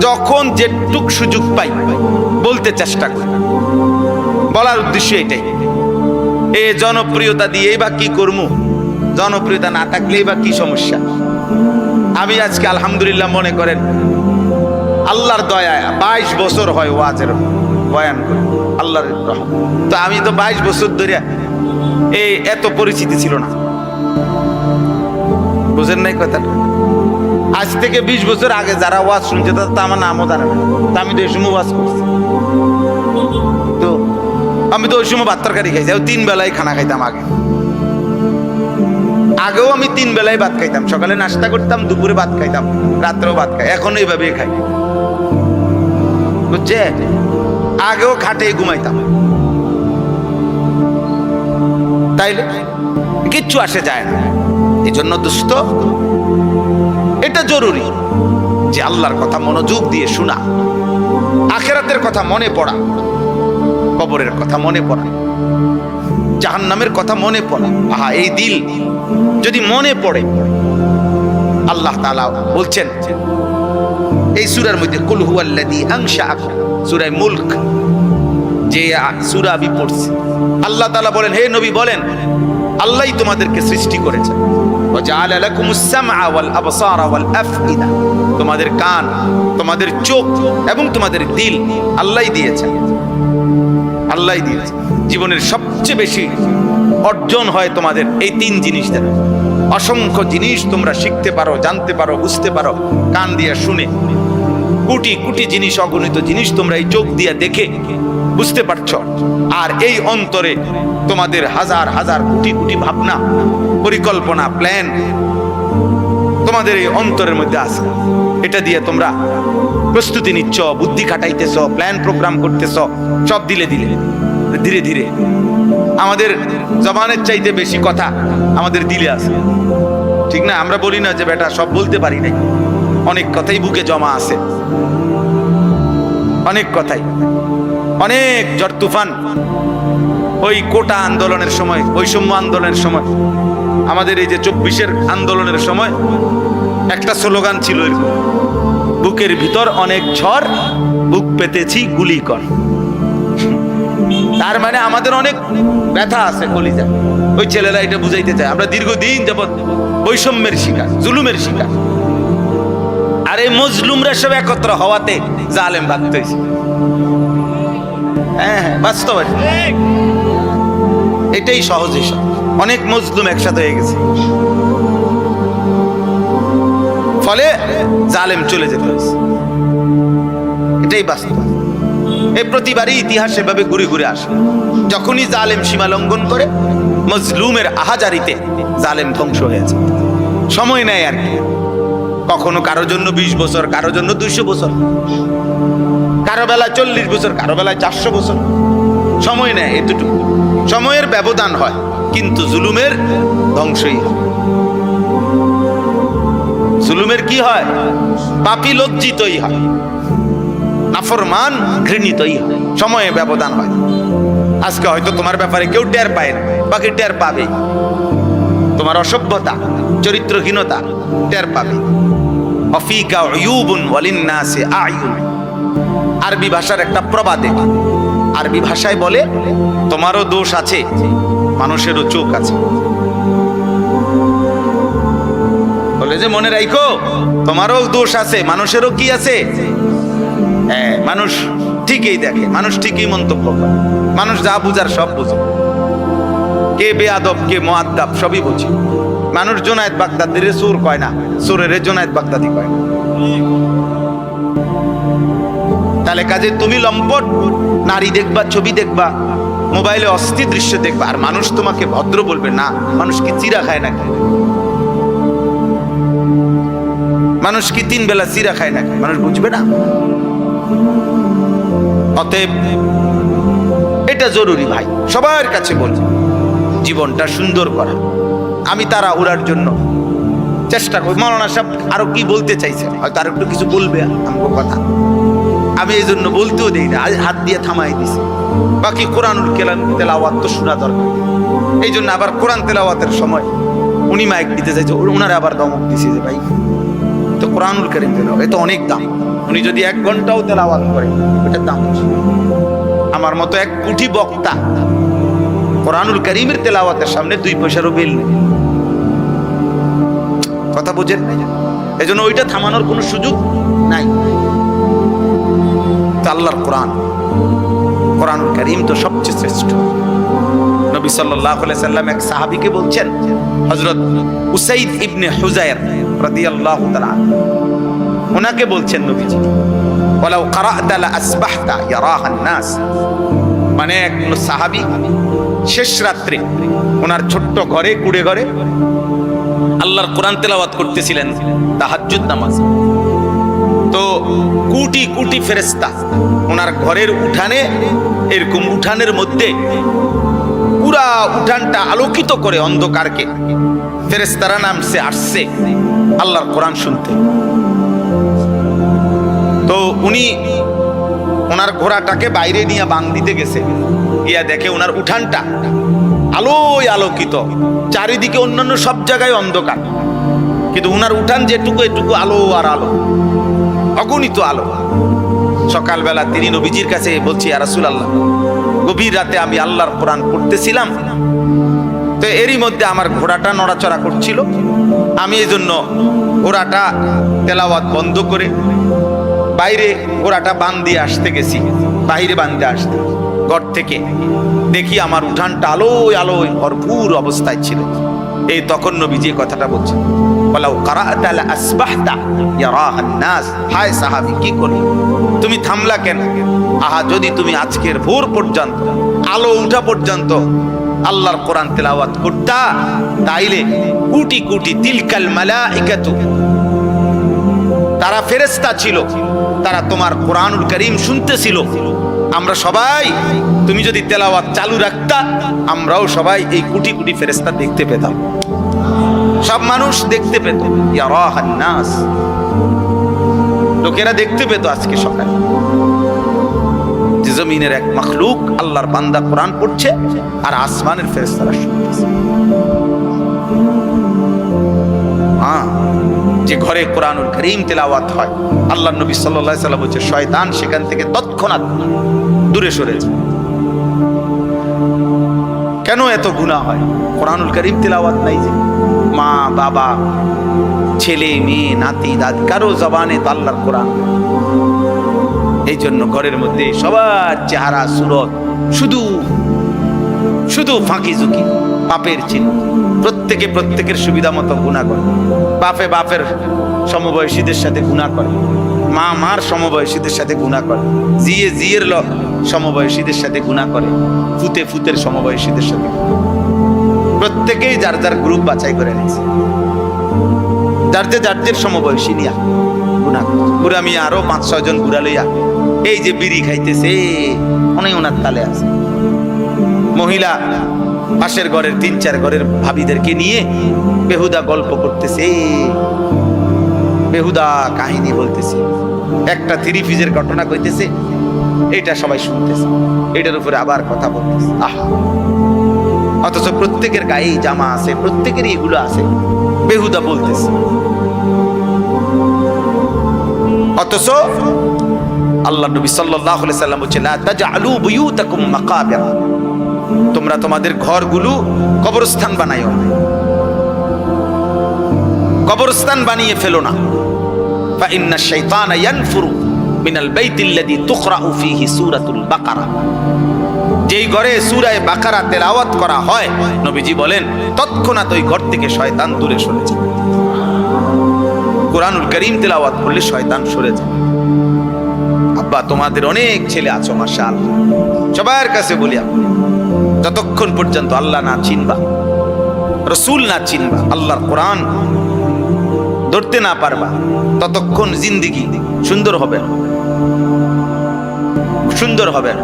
যখন যেটুক সুযোগ পাই বলতে চেষ্টা করি। বলার উদ্দেশ্য এটাই, এ জনপ্রিয়তা দিয়ে বা কি করবো, জনপ্রিয়তা না থাকলেই বা কি সমস্যা। আমি আজকে আলহামদুলিল্লাহ মনে করেন আল্লাহর দয়ায় 22 বছর হয় ওয়াজের বয়ান করি, আল্লাহর রহমত। তো আমি তো 22 বছর ধরে এই এত পরিচিতি ছিল না, বুঝেন নাই কথাটা? আজ থেকে 20 বছর আগে যারা ওয়াজ শুনছে তা আমার নামও জানে না, তা আমি তো এই সময় ওয়াজ করছি। তো আমি তো ওই সময় ভাত তরকারি খাইছি, 3 বেলায় খানা খাইতাম। আগেও আমি 3 বেলায় ভাত খাইতাম, সকালে নাস্তা করতাম, দুপুরে ভাত খাইতাম, রাত্রেও ভাত খাই, এখন এইভাবে খাই, বুঝছে? আগেও খাটে ঘুমাইতাম, তাইলে কিচ্ছু আসে যায় না। এই জন্য দোস্ত এটা জরুরি যে আল্লাহর কথা মনোযোগ দিয়ে শোনা, আখিরাতের কথা মনে পড়া, কবরের কথা মনে পড়া, জাহান্নামের কথা মনে পড়া। আহা, এই দিল যদি মনে পড়ে, আল্লাহ তাআলা বলছেন এই সূরার মধ্যে, কুল হুয়াল্লাযী আনশাআকুম, সূরা মুলক যে সূরা আমি পড়ছি, আল্লাহ তাআলা বলেন, হে নবী বলেন আল্লাহই তোমাদেরকে সৃষ্টি করেছেন। ওয়াজআলা লাকুমুস সামআ ওয়াল আবসারা ওয়াল আফইদা, তোমাদের কান, তোমাদের চোখ এবং তোমাদের দিল আল্লাহই দিয়েছেন, আল্লাহই দিয়েছেন। জীবনের সবচেয়ে বেশি অর্জন হয় তোমাদের এই 3 জিনিস দ্বারা। অসংখ্য জিনিস তোমরা শিখতে পারো, জানতে পারো, বুঝতে পারো কান দিয়ে শুনে। কোটি কোটি জিনিস, অগণিত জিনিস তোমরা এই চোখ দিয়ে দেখে বুঝতে পারছো। আর এই অন্তরে তোমাদের হাজার হাজার কোটি কোটি ভাবনা, পরিকল্পনা, প্ল্যান তোমাদের এই অন্তরের মধ্যে আছে। এটা দিয়ে তোমরা প্রস্তুতি নিচ্ছ, বুদ্ধি খাটাইতেছ, প্ল্যান প্রোগ্রাম করতেছ, সব দিলে দিলে ধীরে ধীরে আমাদের জবানের চাইতে বেশি কথা আমাদের দিলে আছে, ঠিক না? আমরা বলি না যে বেটা সব বলতে পারি নাই, অনেক কথাই বুকে জমা আছে, অনেক কথাই, অনেক ঝড় তুফান। ওই কোটা আন্দোলনের সময়, বৈষম্য আন্দোলনের সময়, আমাদের এই যে 24-এর আন্দোলনের সময় একটা স্লোগান ছিল এরকম, বুকের ভিতর অনেক ঝড়, বুক পেতেছি গুলি কর। তার মানে আমাদের অনেক ব্যথা আছে কলিজা। ওই ছেলেরা এটা বুঝাইতে চায় আমরা দীর্ঘদিন যাবৎ বৈষম্যের শিকার, জুলুমের শিকার। আর এই মজলুমরা সব একত্র হওয়াতে জালেম ভাগতে হয়েছে। হ্যাঁ, বাস্তব এটাই সহজ হিসাব। অনেক মজলুম একসাথে হয়ে গেছে, ফলে জালেম চলে যেতে হয়েছে। এটাই বাস্তব। এই প্রতিবারই ইতিহাস এভাবে ঘুরে ঘুরে আসে। যখনই জালেম সীমা লঙ্ঘন করে, মজলুমের আহাজারিতে জালেম ধ্বংস হয়েছে। সময় নেয় আর কি, কখনো কারো জন্য 20 বছর, কারো জন্য 200 বছর, কারো বেলায় 40 বছর, কারো বেলায় 400 বছর সময় নেয়। এতটুকু সময়ের ব্যবধান হয়, কিন্তু জুলুমের ধ্বংসই হয়। জুলুমের কি হয়? পাপী লজ্জিতই হয়, নাফরমান ঘৃণিতই হয়। সময়ে ব্যবধান হয়। আজকে হয়তো তোমার ব্যাপারে কেউ টের পায় না, বাকি টের পাবে। তোমার অসভ্যতা, চরিত্রহীনতা টের পাবে। অফিকা উয়ুবুন ওয়ালিন্নাসি আয়ুন। আরবি ভাষার একটা প্রবাদে, আরবি ভাষায় বলে, তোমারও দোষ আছে, মানুষেরও চোখ আছে। বলে যে মনে রাখো, তোমারও দোষ আছে, মানুষেরও কি আছে। হ্যাঁ, মানুষ ঠিকই দেখে, মানুষ ঠিকই মন্তব্য করে, মানুষ যা বুঝার সব বুঝে। কে বেয়াদব কে মুআদ্দাব সবই বুঝে। মানুষ জুনায়েদ বাগদাদির সুর কয় না, সুরের জুনায়েদ বাগদাদি কয় না। তাহলে কাজে তুমি লম্পট নারী দেখবা, ছবি দেখবা, মোবাইলে অস্থির দৃশ্য দেখবা, আর মানুষ তোমাকে ভদ্র বলবে না। মানুষ কি চিরা খায় নাকি? মানুষ কি 3 বেলা চিরা খায় নাকি? মানুষ বুঝবে না। অতএব এটা জরুরি ভাই, সবার কাছে বলছি, জীবনটা সুন্দর করা। আমি তারা উড়ার জন্য চেষ্টা করি। মাওলানা সাহেব আরো কি বলতে চাইছে, হয়তো আর একটু কিছু বলবে আমার কথা, আমি এই জন্য বলতেও দেই না, হাত দিয়ে থামাই দিছি। বাকি কোরআনুল কালাম তেলাওয়াত তো শোনা দরকার। এই জন্য আবার কোরআন তেলাওয়াতের সময় উনি মাইক দিতে চাইছে, ওনারা আবার দমক দিছে যে ভাই তো কোরআনুল কারীম তেলাওয়াত এত অনেক দাম। উনি যদি 1 ঘন্টাও তেলাওয়াত করে, ওটার দাম বেশি। আমার মতো 1 কোটি বক্তা কোরআনুল কারীমের তেলাওয়াতের সামনে 2 পয়সারও বিল নেই। কথা বুঝেন? এই জন্য ওইটা থামানোর কোনো সুযোগ নাই। আল্লাহর কোরআন, কোরআনুল কারীম তো সবচেয়ে শ্রেষ্ঠ। নবী সাল্লাল্লাহু আলাইহি সাল্লাম এক সাহাবীকে বলছেন, হযরত উসাইদ ইবনে হুযায়র রাদিয়াল্লাহু তাআলা, ওনাকে বলছেন নবীজি, ওয়ালাউ ক্বারা'তা লা আসবাহতা ইয়ারাহান নাস। মানে এক সাহাবী শেষ রাত্রে ওনার ছোট্ট ঘরে, কুড়ে ঘরে আল্লাহর কোরআন তেলাওয়াত করতেছিলেন তাহাজ্জুদ নামাজ। তো কোটি কোটি ফেরেশতা ওনার ঘরের উঠানে, এরকম উঠানের মধ্যে পুরা উঠানটা আলোকিত করে অন্ধকারকে ফেরেশতারা নামছে আসছে আল্লাহর কোরআন শুনতে। তো উনি ওনার ঘোড়াটাকে বাইরে নিয়ে বাং দিতে গেছে, গিয়া দেখে ওনার উঠানটা আলোয় আলোকিত, চারিদিকে অন্যান্য সব জায়গায় অন্ধকার, কিন্তু ওনার উঠান যেটুকু, এটুকু আলো আর আলো, অগণিত আলো। সকালবেলা তিনি নবীজির কাছে বলছি, ইয়া রাসূলুল্লাহ, গভীর রাতে আমি আল্লাহর কোরআন পড়তেছিলাম, তো এরই মধ্যে আমার ঘোড়াটা নড়াচড়া করছিল। আমি এই জন্য ঘোড়াটা তেলাওয়াত বন্ধ করে বাইরে ঘোড়াটা বান দিয়ে আসতে গেছি। বাইরে বান্ধে আসতে ঘর থেকে দেখি আমার উঠানটা আলোয় আলোয় ভরপুর অবস্থায় ছিল। এই তখন নবীজি কথাটা বলছেন, ওয়ালাউ ক্বারা'তা লা আসবাহতা ইয়ারাহান নাস। হায় সাহাবী, কি করলে? তুমি থামলা কেন? আহা, যদি তুমি আজকের ভোর পর্যন্ত, আলো উঠা পর্যন্ত আল্লাহর কোরআন তেলাওয়াত করতা, তাইলে কোটি কোটি তিলকাল মালাইকাতু, তারা ফেরেশতা ছিল, তারা তোমার কোরআনুল কারীম শুনতেছিল। আমরা সবাই, তুমি যদি তেলাওয়াত চালু রাখতা, আমরাও সবাই এই কোটি কোটি ফেরেশতা দেখতে পেতাম, সব মানুষ দেখতে পেত। ইয়ারাহান নাস, লোকেরা দেখতে পেত আজকে সকালে যে জমিনের এক মাখলুক আল্লাহর বান্দা কোরআন পড়ছে আর আসমানের ফেরেশতারা শুনতেছে। যে ঘরে কোরআনুল কারীম তেলাওয়াত হয়, আল্লাহর নবী সাল্লাল্লাহু আলাইহি সাল্লাম বলছে, শয়তান সেখান থেকে তৎক্ষণাৎ দূরে সরে যায়। কেন এত গুনাহ হয়? কোরআনুল কারীম তেলাওয়াত নাই যে। মা বাবা ছেলে মেয়ে নাতি দাদি কারো জবানে তো আল্লাহর কোরআন। এই জন্য ঘরের মধ্যে সবার চেহারা সুরত শুধু শুধু ফাঁকি ঝুঁকি, পাপের চিহ্ন। প্রত্যেকে প্রত্যেকের সুবিধা মতো গুনাহ করে। বাপে বাপের সমবয়সীদের সাথে গুনাহ করে, মা মার সমবয়সীদের সাথে গুনাহ করে, জিয়ে জিয়ের সমবয়সীদের সাথে গুনাহ করে, ফুতে ফুতের সমবয়সীদের সাথে। প্রত্যেকেই যার যার গ্রুপ বাছাই করে নিয়েছে, যার যে সমবয়সী নিয়া গুনাহ করে। বুড়া মিয়া আরো 5-6 জন বুড়া লইয়া এই যে বিড়ি খাইতেছে, অনেক ওনার তালে আছে। মহিলা পাশের ঘরের 3-4 ঘরের ভাবিদেরকে নিয়ে বেহুদা গল্প করতেছে, বেহুদা কাহিনী বলতেছে, একটা 3 পিসের ঘটনা কইতেছে, এটা সবাই শুনতেছে, এটার উপরে আবার কথা বলতেছে। আহা, অথচ প্রত্যেকের গায়ে জামা আছে, প্রত্যেকেরই এগুলো আছে, বেহুদা বলতেছে। অথচ আল্লাহ নবী সাল্লাল্লাহু আলাইহি সাল্লাম বলেছেন, লা তাজআলু বুয়ুতাকুম মাকাবির, তোমরা তোমাদের ঘরগুলো কবরস্থান বানাইও না, কবরস্থান বানিয়ে ফেলো না। ফা ইন্না শাইতানা ইয়ানফুরু মিনাল বাইতিল্লাযী তুকরাউ ফীহি সূরাতুল বাকারা, যেই ঘরে সূরা বাকারা তেলাওয়াত করা হয়, নবীজি বলেন তৎক্ষণাৎ ওই ঘর থেকে শয়তান দূরে সরে যায়। কোরআনুল কারীম তেলাওয়াত করলে শয়তান সরে যায়। আব্বা, তোমাদের অনেক ছেলে আছো মাশাআল্লাহ, সবার কাছে বলি, যতক্ষণ পর্যন্ত আল্লাহ না চিনবা, রসুল না চিনবা, আল্লাহর কোরআন ধরতে না পারবা, ততক্ষণ জিন্দেগি সুন্দর হবে না, সুন্দর হবে না।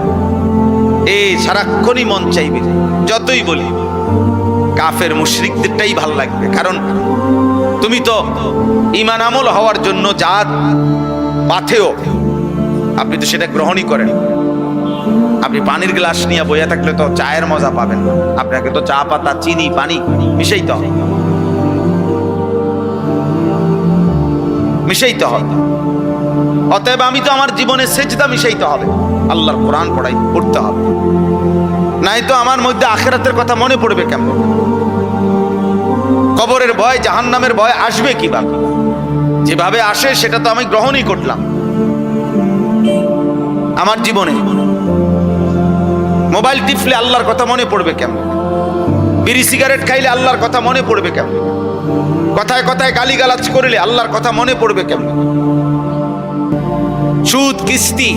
এই সারাক্ষণই মন চাইবে, যতই বলি কাফের মুশরিকদেরটাই ভাল লাগবে, কারণ তুমি তো ঈমান আমল হওয়ার জন্য যা পাথেও আপনি তো সেটা গ্রহণই করেন। আপনি পানির গ্লাস নিয়ে বইয়া থাকলে তো চায়ের মজা পাবেন না, আপনাকে তো চা পাতা চিনি পানি মিশাইতে হবে, মিশাইতে হবে। অতএব আমি তো আমার জীবনে সেজদা মিশাইতে হবে, আল্লাহর কোরআন পড়তে হবে, নাই তো আমার মধ্যে আখিরাতের কথা মনে পড়বে কেমন? কবরের ভয়, জাহান্নামের ভয় আসবে কিভাবে? যেভাবে আসে সেটা তো আমি গ্রহণই করলাম আমার জীবনে। মোবাইল টিপলে আল্লাহর কথা মনে পড়বে কেমন? বিড়ি সিগারেট খাইলে আল্লাহর কথা মনে পড়বে কেমন? কথায় কথায় গালিগালাজ করলে আল্লাহর কথা মনে পড়বে কেমন? সুদ কিস্তি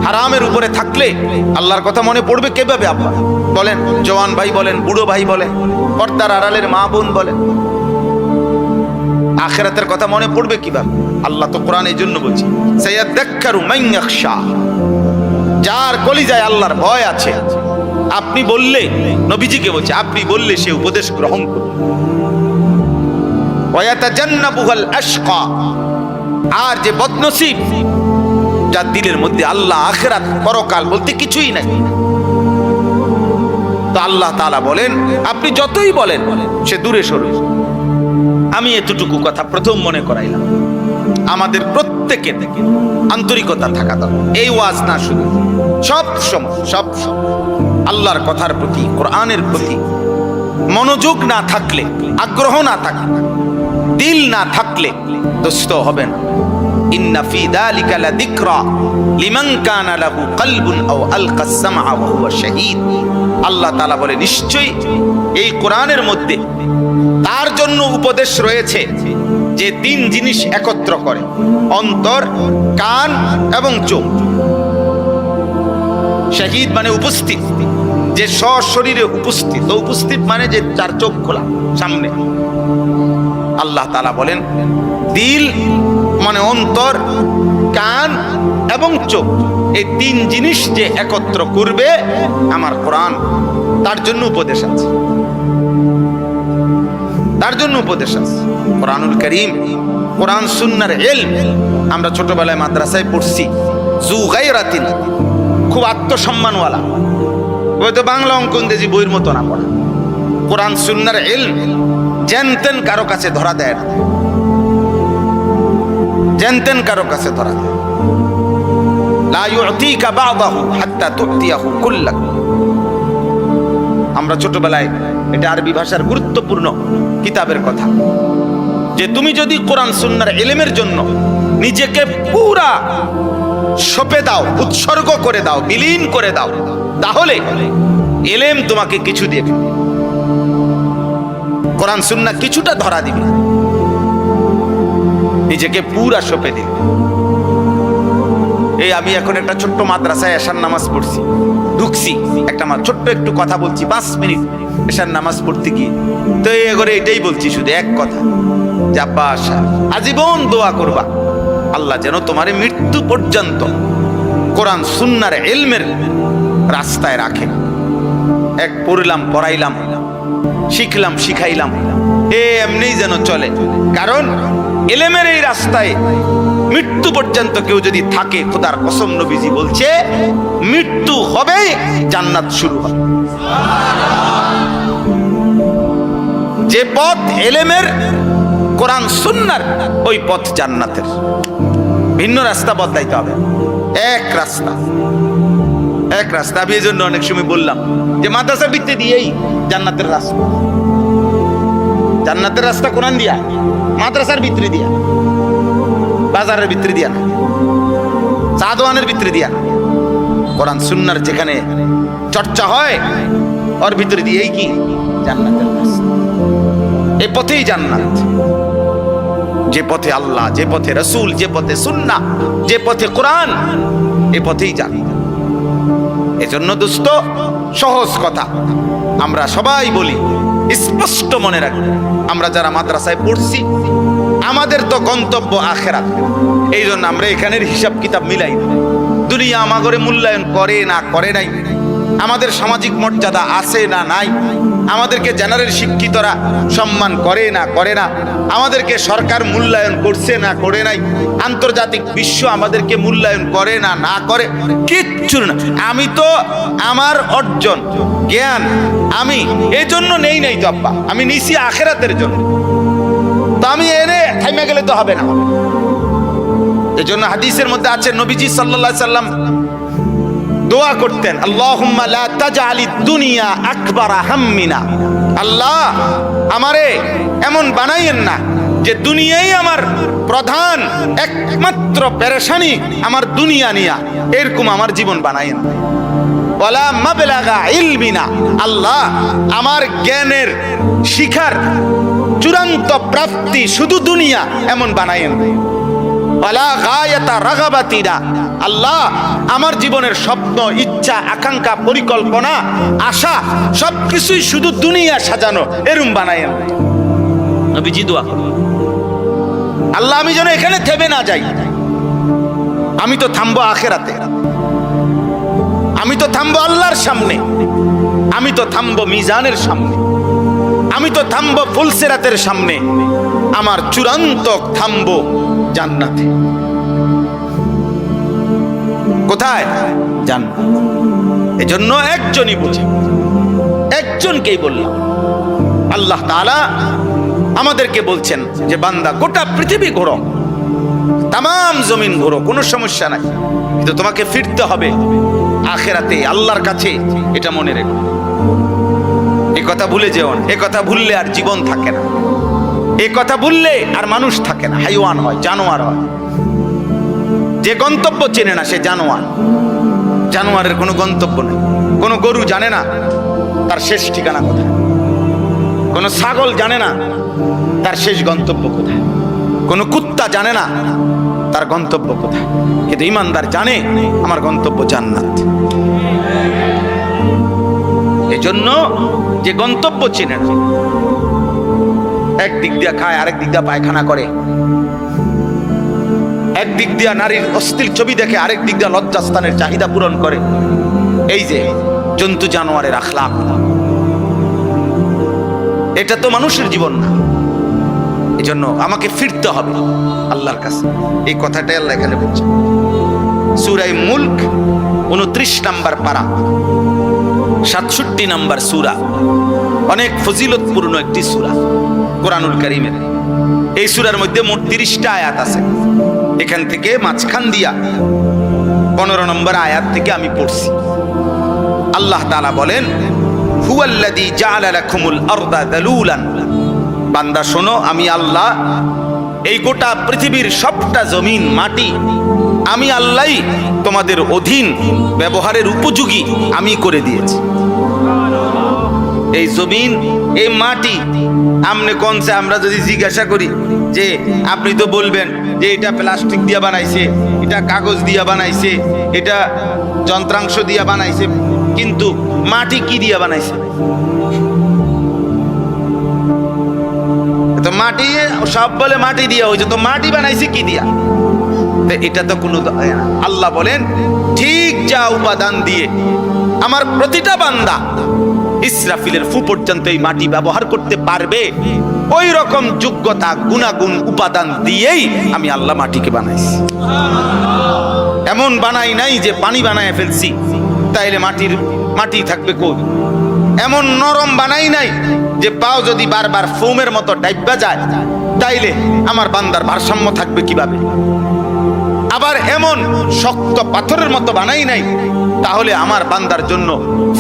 হারামের উপরে থাকলে আল্লাহর কথা মনে পড়বে কিভাবে? আব্বা বলেন, জওয়ান ভাই বলেন, বুড়ো ভাই বলেন, পর্দার আড়ালের মা বোন বলেন, আখিরাতের কথা মনে পড়বে কিভাবে? আল্লাহ তো কোরআন এই জন্য বলছে, সায়াযাক্কারু মান ইয়াখশা, যার কলিজায় আল্লাহর ভয় আছে। আপনি বললে, নবীজিকে বলছে, আপনি বললে সে উপদেশ গ্রহণ করবে। ওয়া ইয়াতাজান্নাবুল আশকা, আর যে বদনসিব, যার দিলের মধ্যে আল্লাহ আখিরাত পরকাল বলতে কিছুই নাই, তো আল্লাহ তাআলা বলেন আপনি যতই বলেন সে দূরে সরবে। আমি এতটুকু কথা প্রথম মনে করাইলাম, আমাদের প্রত্যেকের আন্তরিকতা থাকা দরকার। এই ওয়াজ না শুধু, সব সময় আল্লাহর কথার প্রতি, কোরআনের প্রতি মনোযোগ না থাকলে, আগ্রহ না থাকলে, দিল না থাকলে দোস্ত হবে না। ইন্না ফি যালিকা লাযিকরা লিমান কানা লাহু কলবুন আও আলকাস সামআ ওয়া হুয়া শাহীদ। আল্লাহ তাআলা বলে, নিশ্চয়ই এই কোরআনের মধ্যে তার জন্য উপদেশ রয়েছে যে 3 জিনিস একত্র করে, অন্তর, কান এবং চোখ। শাহীদ মানে উপস্থিত, যে সশরীরে উপস্থিত, তো উপস্থিত মানে যে 4 চোখ খোলা সামনে। আল্লাহ তাআলা বলেন দিল মানে অন্তর, কান এবং চোখ, এই 3 জিনিস যে একত্র করবে আমার কোরআন, তার জন্য উপদেশ আছে, তার জন্য উপদেশ আছে। কোরআনুল কারীম, কোরআন সুন্নাহর ইলম আমরা ছোটবেলায় মাদ্রাসায় পড়ছি, জু গায়রাতিন, খুব আত্মসম্মানওয়ালা, হয়তো বাংলা অঙ্ক ইংরেজি বইয়ের মতো না পড়া। কোরআন সুন্নাহর ইলম জানতেন কারো কাছে ধরা দেয় না, জানতেন কারো কাছে ধরা দেয়। লা ইউতিকা বা'দাহু হাত্তা তু'তিয়াহু কুল্লাক। আমরা ছোটবেলায় এটা আরবি ভাষার গুরুত্বপূর্ণ কিতাবের কথা, যে তুমি যদি কোরআন সুন্নাহর ইলমের জন্য নিজেকে পুরা সঁপে দাও, উৎসর্গ করে দাও, বিলীন করে দাও, তাহলে ইলম তোমাকে কিছু দেবে, কোরআন সুন্নাহ কিছুটা ধরা দিবে, নিজেকে পুরা সঁপে দিবে। এই আমি এখন একটা ছোট্ট মাদ্রাসায় এশার নামাজ পড়ছি, ঢুকছি, একটা ছোট্ট একটু কথা বলছি 5 মিনিট এশার নামাজ পড়তে গিয়ে, তো এই করে এটাই বলছি শুধু এক কথা, যে আব্বা আশা আজীবন দোয়া করবা আল্লাহ যেন তোমারে মৃত্যু পর্যন্ত কোরআন সুন্নাহর ইলমের রাস্তায় রাখে। এক পড়লাম, পড়াইলাম, শিখলাম, শিখাইলাম, এমনি যেন চলে। কারণ ইলমের এই রাস্তায় মৃত্যু পর্যন্ত কেউ যদি থাকে, খোদার কসম নবীজি বলছে মৃত্যু হবে, জান্নাত শুরু হবে। যে পথ ইলমের, কোরআন সুন্নাহর, ওই পথ জান্নাতের। ভিন্ন রাস্তা বদলাইতে হবে, এক রাস্তা, এক রাস্তা। আমি এই জন্য অনেক সময় বললাম যে মাদ্রাসা ভিত্তি দিয়েই জান্নাতের রাস্তা, জান্নাতের রাস্তা কোরআন দিয়া, মাদ্রাসার ভিতরে দিয়া, বাজারের ভিতরে দিয়া না, চা দোকানের ভিতরে দিয়া না, কোরআন সুন্নাহর যেখানে চর্চা হয় ওর ভিতরে দিয়েই কি জান্নাতের রাস্তা। এই পথেই জান্নাত, যে পথে আল্লাহ, যে পথে রাসূল, যে পথে সুন্নাহ, যে পথে কোরআন, এই পথেই জান্নাত। এজন্য দোস্ত, সহজ কথা আমরা সবাই বলি, স্পষ্ট মনে রাখি, আমরা যারা মাদ্রাসায় পড়ছি আমাদের তো গন্তব্য আখিরাত। এই জন্য আমরা এখানের হিসাব কিতাব মিলাই না। দুনিয়া আমাগরে মূল্যায়ন করে না করে নাই, আমাদের সামাজিক মর্যাদা আছে না নাই, আমাদেরকে জেনারেল শিক্ষিতরা সম্মান করে না করে না, আমাদেরকে সরকার মূল্যায়ন করছে না করে নাই, আন্তর্জাতিক বিশ্ব আমাদেরকে মূল্যায়ন করে না না করে, কিচ্ছু না। আমি তো আমার অর্জন জ্ঞান আমি এই জন্য নেই নাই তো আব্বা, আমি নিছি আখিরাতের জন্য। তো আমি এনে থাইমা গেলে তো হবে না। এই জন্য হাদিসের মধ্যে আছে, নবীজি সাল্লাল্লাহু আলাইহি সাল্লাম দোয়া করতেন, আল্লাহুম্মা লা তাজআলিদ দুনিয়া আকবারা হাম্মিনা, আল্লাহ আমারে এমন বানাইয়েন না যে দুনিয়াই আমার প্রধান একমাত্র পেরেশানি, আমার দুনিয়া নিয়া, এরকম আমার জীবন বানাইয়েন না। ওয়ালা মাবলাগা ইলমিনা, আল্লাহ আমার জ্ঞানের শিখার চূড়ান্ত প্রাপ্তি শুধু দুনিয়া এমন বানাইয়েন না। ওয়ালা গায়াতা রাগাবাতিনা, আল্লাহ আমার জীবনের স্বপ্ন, ইচ্ছা, আকাঙ্ক্ষা, পরিকল্পনা, আশা সবকিছুই শুধু দুনিয়া সাজানো এরম বানায়েন। নবীজি দোয়া করলেন, আল্লাহ আমি যেন এখানে থেমে না যাই, আমি তো থামবো আখিরাতে, আমি তো থামবো আল্লাহর সামনে, আমি তো থামবো মিজানের সামনে, আমি তো থামবো ফুলসিরাতের সামনে, আমার চূড়ান্ত থামবো জান্নাতে। কোথায়? জান্নাত। এজন্য একজনই বুঝে, একজনকেই বললাম। আল্লাহ তাআলা আমাদেরকে বলছেন যে বান্দা গোটা পৃথিবী ঘোরো, তামাম জমিন ঘোরো, কোনো সমস্যা নাই, কিন্তু তোমাকে ফিরতে হবে আখিরাতে, আল্লাহর কাছে। এটা মনে রেখো, এই কথা ভুলে যেও না। এই কথা ভুললে আর জীবন থাকে না, এই কথা ভুললে আর মানুষ থাকে না, হাইওয়ান হয়, জানোয়ার হয়। যে গন্তব্য চেনে না সে জানোয়ার, জানোয়ারের কোনো গন্তব্য নেই। কোনো গরু জানে না তার শেষ ঠিকানা কোথায়, কোনো ছাগল জানে না তার শেষ গন্তব্য কোথায়, কোনো কুত্তা জানে না তার গন্তব্য কোথায়, কিন্তু ঈমানদার জানে আমার গন্তব্য জান্নাত। এজন্য যে গন্তব্য চেনে না, এক দিক দিয়া খায়, আরেক দিক দিয়া পায়খানা করে, এক দিক দিয়া নারীর অশ্লীল ছবি দেখে, আরেক দিক দিয়া লজ্জাস্থানের চাহিদা পূরণ করে, এই যে জন্তু জানোয়ারের আখলাক, এটা তো মানুষের জীবন না। এজন্য আমাকে ফিরতে হবে আল্লাহর কাছে, এই কথাটাই আল্লাহ এখানে বলছে। সূরা মুলক 29 নম্বর পারা, 67 নম্বর সূরা, অনেক ফজিলতপূর্ণ একটি সূরা কোরআনুল কারীমের। এই সূরার মধ্যে মোট 30টা আয়াত আছে। এখান থেকে মাঝখান দিয়া 15 নম্বর আয়াত থেকে আমি পড়ছি। আল্লাহ তাআলা বলেন, হুয়াল্লাযী জাআলা লাকুমুল আরদা যালুলান, বান্দা শোনো, আমি আল্লাহ এই গোটা পৃথিবীর সবটা জমিন মাটি আমি আল্লাহই তোমাদের অধীন ব্যবহারের উপযোগী আমি করে দিয়েছি। এই জমিন, এই মাটি আমনে কোনছে, আমরা যদি জিজ্ঞাসা করি যে আপনি তো বলবেন যে এটা প্লাস্টিক দিয়ে বানাইছে, এটা কাগজ দিয়ে বানাইছে, এটা যন্ত্রাংশ দিয়ে বানাইছে, কিন্তু মাটি কি দিয়ে বানাইছে? তো মাটি সব বলে মাটি দিয়া হয়েছে, তো মাটি বানাইছে কি দিয়া? এটা তো কোনো আল্লাহ বলেন ঠিক যা উপাদান দিয়ে আমার প্রতিটা বান্দা ইসরাফিলের ফু পর্যন্ত এই মাটি ব্যবহার করতে পারবে, ওই রকম যোগ্যতা গুণাগুণ উপাদান দিয়েই আমি আল্লাহ মাটিকে বানাইছি। এমন বানাই নাই যে পানি বানায় ফেলছি তাইলে মাটি থাকবে কই। এমন নরম বানাই নাই যে পাও যদি বারবার ফোমের মতো ডাইবা যায় তাইলে আমার বান্দার ভারসাম্য থাকবে কিভাবে। আবার এমন শক্ত পাথরের মতো বানাই নাই তাহলে আমার বান্দার জন্য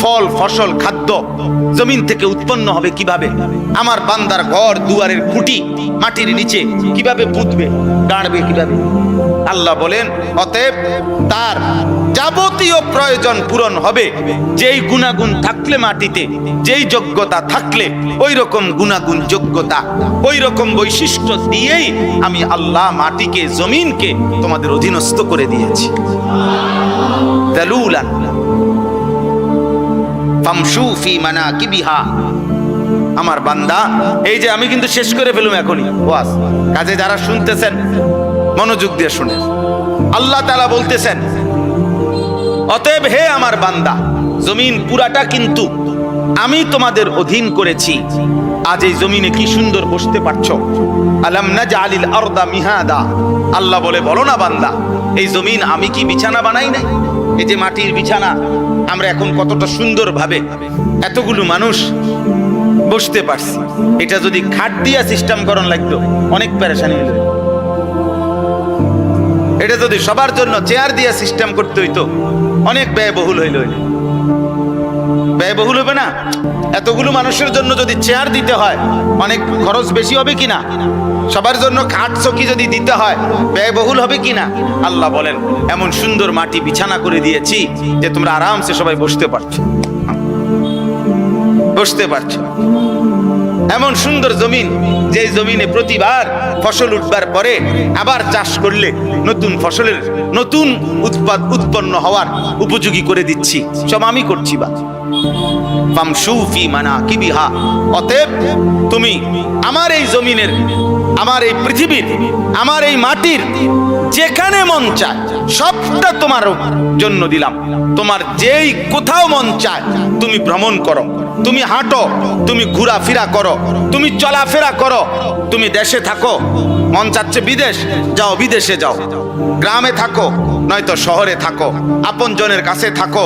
ফল ফসল খাদ্য জমিন থেকে উৎপন্ন হবে কিভাবে। আমার বান্দার ঘর দুয়ারের খুঁটি মাটির নিচে কিভাবে পুঁতবে, গাড়বে কিভাবে। আল্লাহ বলেন অতএব তার যাবতীয় প্রয়োজন পূরণ হবে যেই গুণাগুণ থাকলে মাটিতে, যেই যোগ্যতা থাকলে ওই রকম গুণাগুণ যোগ্যতা ওই রকম বৈশিষ্ট্য দিয়েই আমি আল্লাহ মাটিকে জমিনকে তোমাদের অধীনস্থ করে দিয়েছি। যালুলান ফামশু ফি মানাকিবিহা। আমার বান্দা, এই যে আমি কিন্তু শেষ করে ফেলুম এখনই ওয়াজ, কাজে যারা শুনতেছেন মনোযোগ দিয়ে শুনেন। আল্লাহ তাআলা বলতেছেন অতএব হে আমার বান্দা, জমিন পুরাটা কিন্তু আমি তোমাদের অধীন করেছি। আজ এই জমিনে কি সুন্দর বসতে পারছো। আলাম নাজআলিল আরদা মিহাদা, আল্লাহ বলে বলো না বান্দা, এই জমিন আমি কি বিছানা বানাই নাই? এই যে মাটির বিছানা আমরা এখন কতটা সুন্দর ভাবে এতগুলো মানুষ বসতে পারছি। এটা যদি খাট দিয়া সিস্টেম করণ লাগতো অনেক পেরেশানি হইল। এটা যদি সবার জন্য চেয়ার দিয়া সিস্টেম করতে হইতো অনেক ব্যয়বহুল হইল। ব্যয়বহুল হবে না? এতগুলো মানুষের জন্য যদি চেয়ার দিতে হয় অনেক খরচ বেশি হবে কিনা? সবার জন্য খাট চকি যদি দিতে হয় ব্যয়বহুল হবে কিনা? আল্লাহ বলেন এমন সুন্দর মাটি বিছানা করে দিয়েছি যে তোমরা আরামসে সবাই বসতে পারছো। এমন সুন্দর জমিন, যে জমিনে প্রতিবার ফসল উঠবার পরে আবার চাষ করলে নতুন ফসলের নতুন উৎপন্ন হওয়ার উপযোগী করে দিচ্ছি, সব আমি করছি। বা ফামশু ফি মানাকিবিহা, অতএব তুমি আমার এই জমিনের, আমার এই পৃথিবীর, আমার এই মাটির যেখানে মন চায় সবটা তোমার জন্য দিলাম। তোমার যেই কোথাও মন চায় তুমি ভ্রমণ করো, তুমি হাঁটো, তুমি ঘোরাফেরা করো, তুমি চলাফেরা করো। তুমি দেশে থাকো, মন চাচ্ছে বিদেশ যাও, বিদেশে যাও। গ্রামে থাকো নয়তো শহরে থাকো, আপনজনের কাছে থাকো,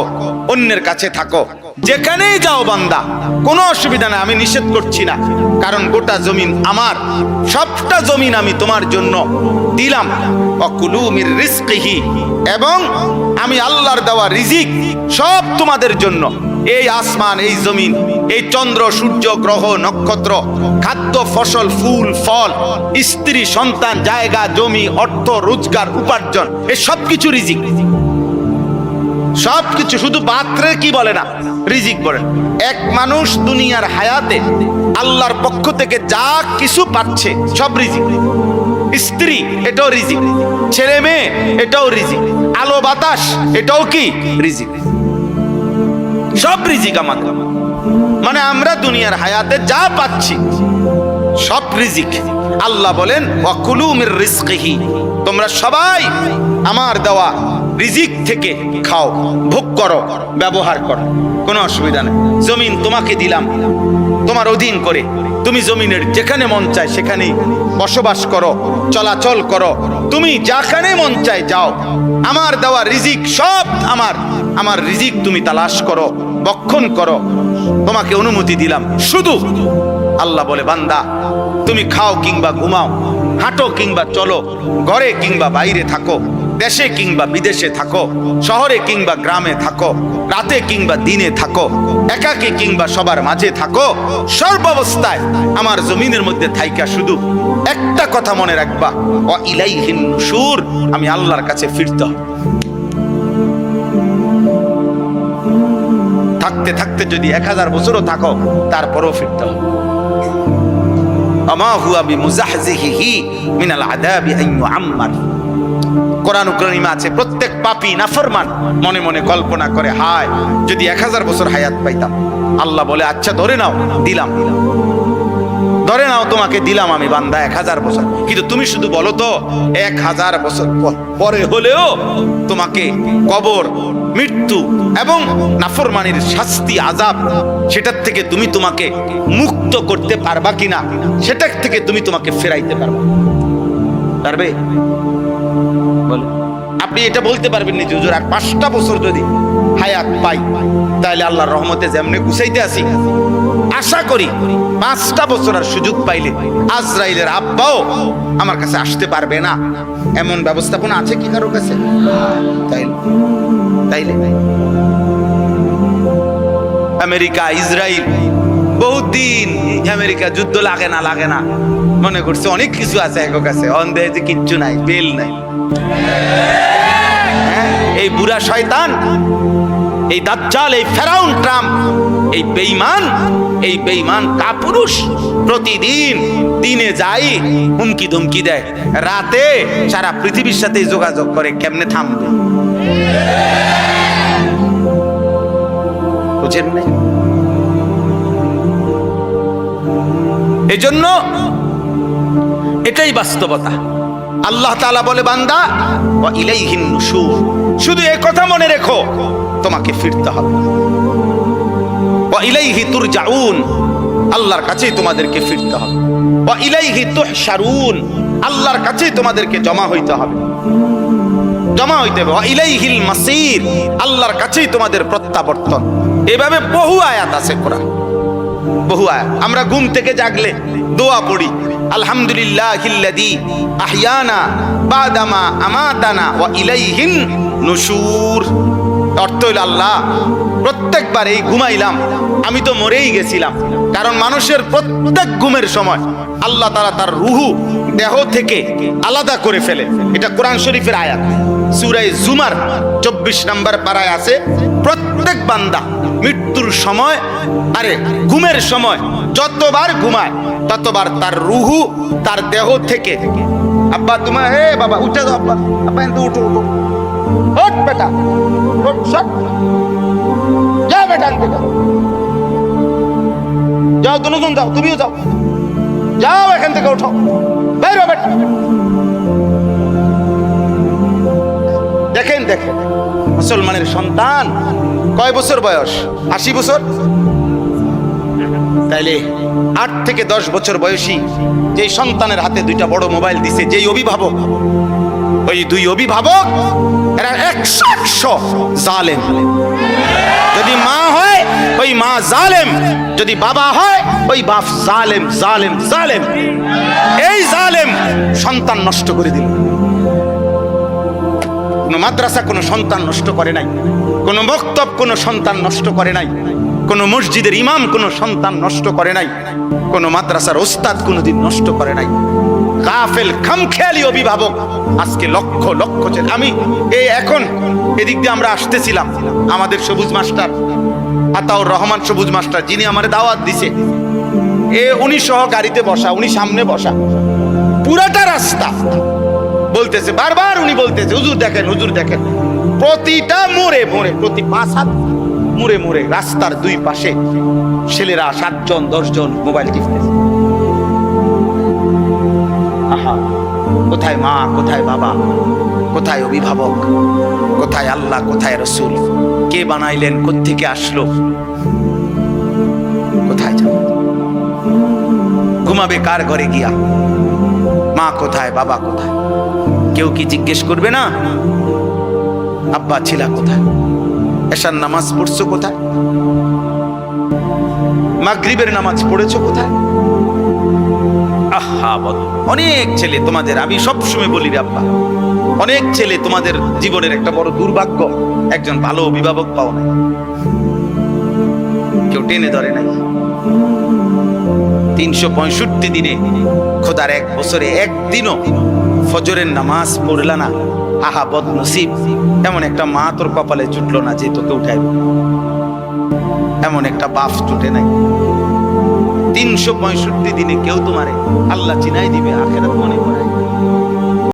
অন্যের কাছে থাকো, যেখানেই যাও বান্দা কোনো অসুবিধা নাই, আমি নিষেধ করছি না। কারণ গোটা জমিন আমার, সবটা জমিন আমি তোমার জন্য দিলাম। ওয়াকুলু মির রিজকিহি, এবং আমি আল্লাহর দেওয়া রিজিক সব তোমাদের জন্য। এই আসমান, এই জমিন, এই চন্দ্র সূর্য গ্রহ নক্ষত্র, খাদ্য ফসল ফুল ফল, স্ত্রী সন্তান, জায়গা জমি, অর্থ রোজগার উপার্জন, এই সব কিছু রিজিক। সবকিছু, শুধু পাত্রে কি বলে না, রিজিক বলে। এক মানুষ দুনিয়ার হায়াতে আল্লাহর পক্ষ থেকে যা কিছু পাচ্ছে সব রিজিক। স্ত্রী এটাও রিজিক, ছেলে মেয়ে এটাও রিজিক, আলো বাতাস এটাও কি রিজিক। সব রিজিক আমাদের, মানে আমরা দুনিয়ার হায়াতে যা পাচ্ছি সব রিজিক। আল্লাহ বলেন ওয়াকুলু মির রিজকিহি, তোমরা সবাই আমার দেওয়া রিজিক থেকে খাও, ভোগ করো, ব্যবহার করো, কোনো অসুবিধা নেই। জমিন তোমাকে দিলাম তোমার অধীন করে, তুমি জমিনের যেখানে মন চায় সেখানেই বসবাস করো, চলাচল করো, তুমি যেখানে মন চায় যাও। আমার দেওয়া রিজিক সব আমার রিজিক তুমি তালাশ করো, বক্ষণ করো, তোমাকে অনুমতি দিলাম। শুধু আল্লাহ বলে বান্দা তুমি খাও কিংবা ঘুমাও, হাঁটো কিংবা চলো, ঘরে কিংবা বাইরে থাকো, দেশে কিংবা বিদেশে থাকো, শহরে কিংবা গ্রামে থাকো, রাতে কিংবা দিনে থাকো, একাকী কিংবা সবার মাঝে থাকো, সর্বাবস্থায় আমার জমিনের মধ্যে থাইকা শুধু একটা কথা মনে রাখবা, ওয়া ইলাইহিন নুশুর, আমি আল্লাহর কাছে ফিরতে হবে। থাকতে থাকতে যদি 1000 বছরও থাকো তারপরও ফিরতে হবে। আমা হুয়া বিমুজাহজিহি মিনাল আযাবি আন ইউআম্মার। কোরআন কারীমে আছে প্রত্যেক পাপী নাফরমান মনে মনে কল্পনা করে, হায় যদি 1000 বছর হায়াত পাইতাম। আল্লাহ বলে আচ্ছা ধরে নাও, দিলাম, ধরে নাও তোমাকে দিলাম আমি বান্দা 1000 বছর, কিন্তু তুমি শুধু বলো তো 1000 বছর পরে হলেও তোমাকে কবর, মৃত্যু এবং নাফরমানির শাস্তি, আযাব, সেটার থেকে তুমি তোমাকে মুক্ত করতে পারবা কিনা, সেটার থেকে তুমি তোমাকে ফেরাইতে পারবে? বলে আপনি এটা বলতে পারবেন না যে হুজুর আর 5টা বছর যদি হায়াত পাই তাহলে আল্লাহর রহমতে যেমনে গুছাইতে আসি, আশা করি 5টা বছর আর সুযোগ পাইলে আজরাইলের আব্বাও আমার কাছে আসতে পারবে না, এমন ব্যবস্থাপনা আছে কি কারো কাছে? তাইলে আমেরিকা, ইসরায়েল বহুদিন আমেরিকা যুদ্ধ লাগে না মনে করছে অনেক কিছু আছে এক কাছে, অন্ধে যে কিচ্ছু নাই, বেল নাই। এই বুড়া শয়তান, এই দাজ্জাল, এই ফেরাউন ট্রাম্প, এই বেঈমান কাপুরুষ প্রতিদিন দিনে যাই হুমকি ধমকি দেয়, রাতে সারা পৃথিবীর সাথে যোগাযোগ করে কেমনে থামবে। বুঝেন না? এজন্য এটাই বাস্তবতা। আল্লাহ তাআলা বলে বান্দা ওয়া ইলাইহিন নুশুর, শুধু এই কথা মনে রেখো তোমাকে ফিরতে হবে। ওয়া ইলাইহি তুরজাউন, আল্লাহর কাছেই তোমাদেরকে ফিরতে হবে। ওয়া ইলাইহি তুহশারুন, আল্লাহর কাছেই তোমাদেরকে জমা হইতে হবে, জমা হইতে হবে। ওয়া ইলাইহিল মাসির, আল্লাহর কাছেই তোমাদের প্রত্যাবর্তন। এভাবে বহু আয়াত আছে কোরআন, বহু আয়াত। আমরা ঘুম থেকে জাগলে দোয়া পড়ি, আলহামদুলিল্লাহিল্লাযী আহইয়ানা বাদামা আমাতানা ওয়া ইলাইহিন নুশুর। অর্থ হইল আল্লাহ প্রত্যেকবার এই ঘুমাইলাম আমি তো মরেই গেছিলাম, কারণ মানুষের প্রত্যেক ঘুমের সময় আল্লাহ তাআলা তার রুহু দেহ থেকে আলাদা করে ফেলে। এটা কোরআন শরীফের আয়াত, সূরা জুমার 24 নম্বর পারায় আছে, প্রত্যেক বান্দা মৃত্যুর সময়, আরে ঘুমের সময় যতবার ঘুমায় ততবার তার রুহু তার দেহ থেকে, আব্বা তোমার, হে বাবা উঠে দাও, আব্বা আব্বা এত উঠো, ওঠ বেটা, ওঠ, সব যা বেটা, যাও দুজন যাও, তুমিও যাও, যাও এখান থেকে, ওঠো, বের হও বেটা। দেখেন মুসলমানের সন্তান কয় বছর বয়স? 80 বছর। তাইলে 8 থেকে 10 বছর বয়সী যেই সন্তানের হাতে 2টা বড় মোবাইল দিছে যেই অভিভাবক, ওই 2 অভিভাবক এরা 100 জালেম। যদি মা হয় ওই মা জালেম, যদি বাবা হয় ওই বাপ জালেম জালেম জালেম। এই জালেম সন্তান নষ্ট করে দিল। কোন মাদ্রাসা কোন সন্তান নষ্ট করে নাই, কোন মক্তব কোন সন্তান নষ্ট করে নাই, কোন মসজিদের ইমাম কোন সন্তান নষ্ট করে নাই, কোন মাদ্রাসার ওস্তাদ কোনদিন নষ্ট করে নাই। গাফেল খামখেয়ালি অভিভাবক আজকে লক্ষ লক্ষ ছেলে। আমি এই এখন এদিক দিয়ে আমরা আসতেছিলাম, আমাদের সবুজ মাস্টার আতাউর রহমান সবুজ মাস্টার, যিনি আমারে দাওয়াত দিছে, উনি সহ গাড়িতে বসা, উনি সামনে বসা, পুরাটা রাস্তা বলতেছে, বারবার উনি বলতেছে, হুজুর দেখেন, হুজুর দেখেন, প্রতিটা মোড়ে মোড়ে, প্রতি 5 হাত মোড়ে মোড়ে রাস্তার 2 পাশে ছেলেরা 7 জন 10 জন মোবাইল টিপতেছে। আহা, কোথায় মা, কোথায় বাবা, কোথায় অভিভাবক, কোথায় আল্লাহ, কোথায় রসুল? কে বানাইলেন, কোত্থেকে আসলো, কোথায় যাবে? ঘুমাবে কার ঘরে গিয়া? মা কোথায়, বাবা কোথায়? কেউ কি জিজ্ঞেস করবে না আব্বা ছিলা কোথায়? এশার নামাজ পড়ছো কোথায়? মাগরিবের নামাজ পড়েছো কোথায়? আহা বল, অনেক ছেলে তোমাদের, আমি সবসময় বলি রে আব্বা, অনেক ছেলে তোমাদের জীবনের একটা বড় দুর্ভাগ্য, একজন ভালো অভিভাবক পাও নাই, কেউ টেনে ধরে নাই। 365 দিনে খোদার এক বছরে একদিনও ফজরের নামাজ পড়লা না, আহা বদনসিব। এমন একটা মা তোর কপালে জুটলো না যে তোকে উঠাইবে, এমন একটা বাপ জুটে নাই। 365 দিনে কেউ তোমারে আল্লাহ চিনাই দিবে, আখেরাত মনে করে।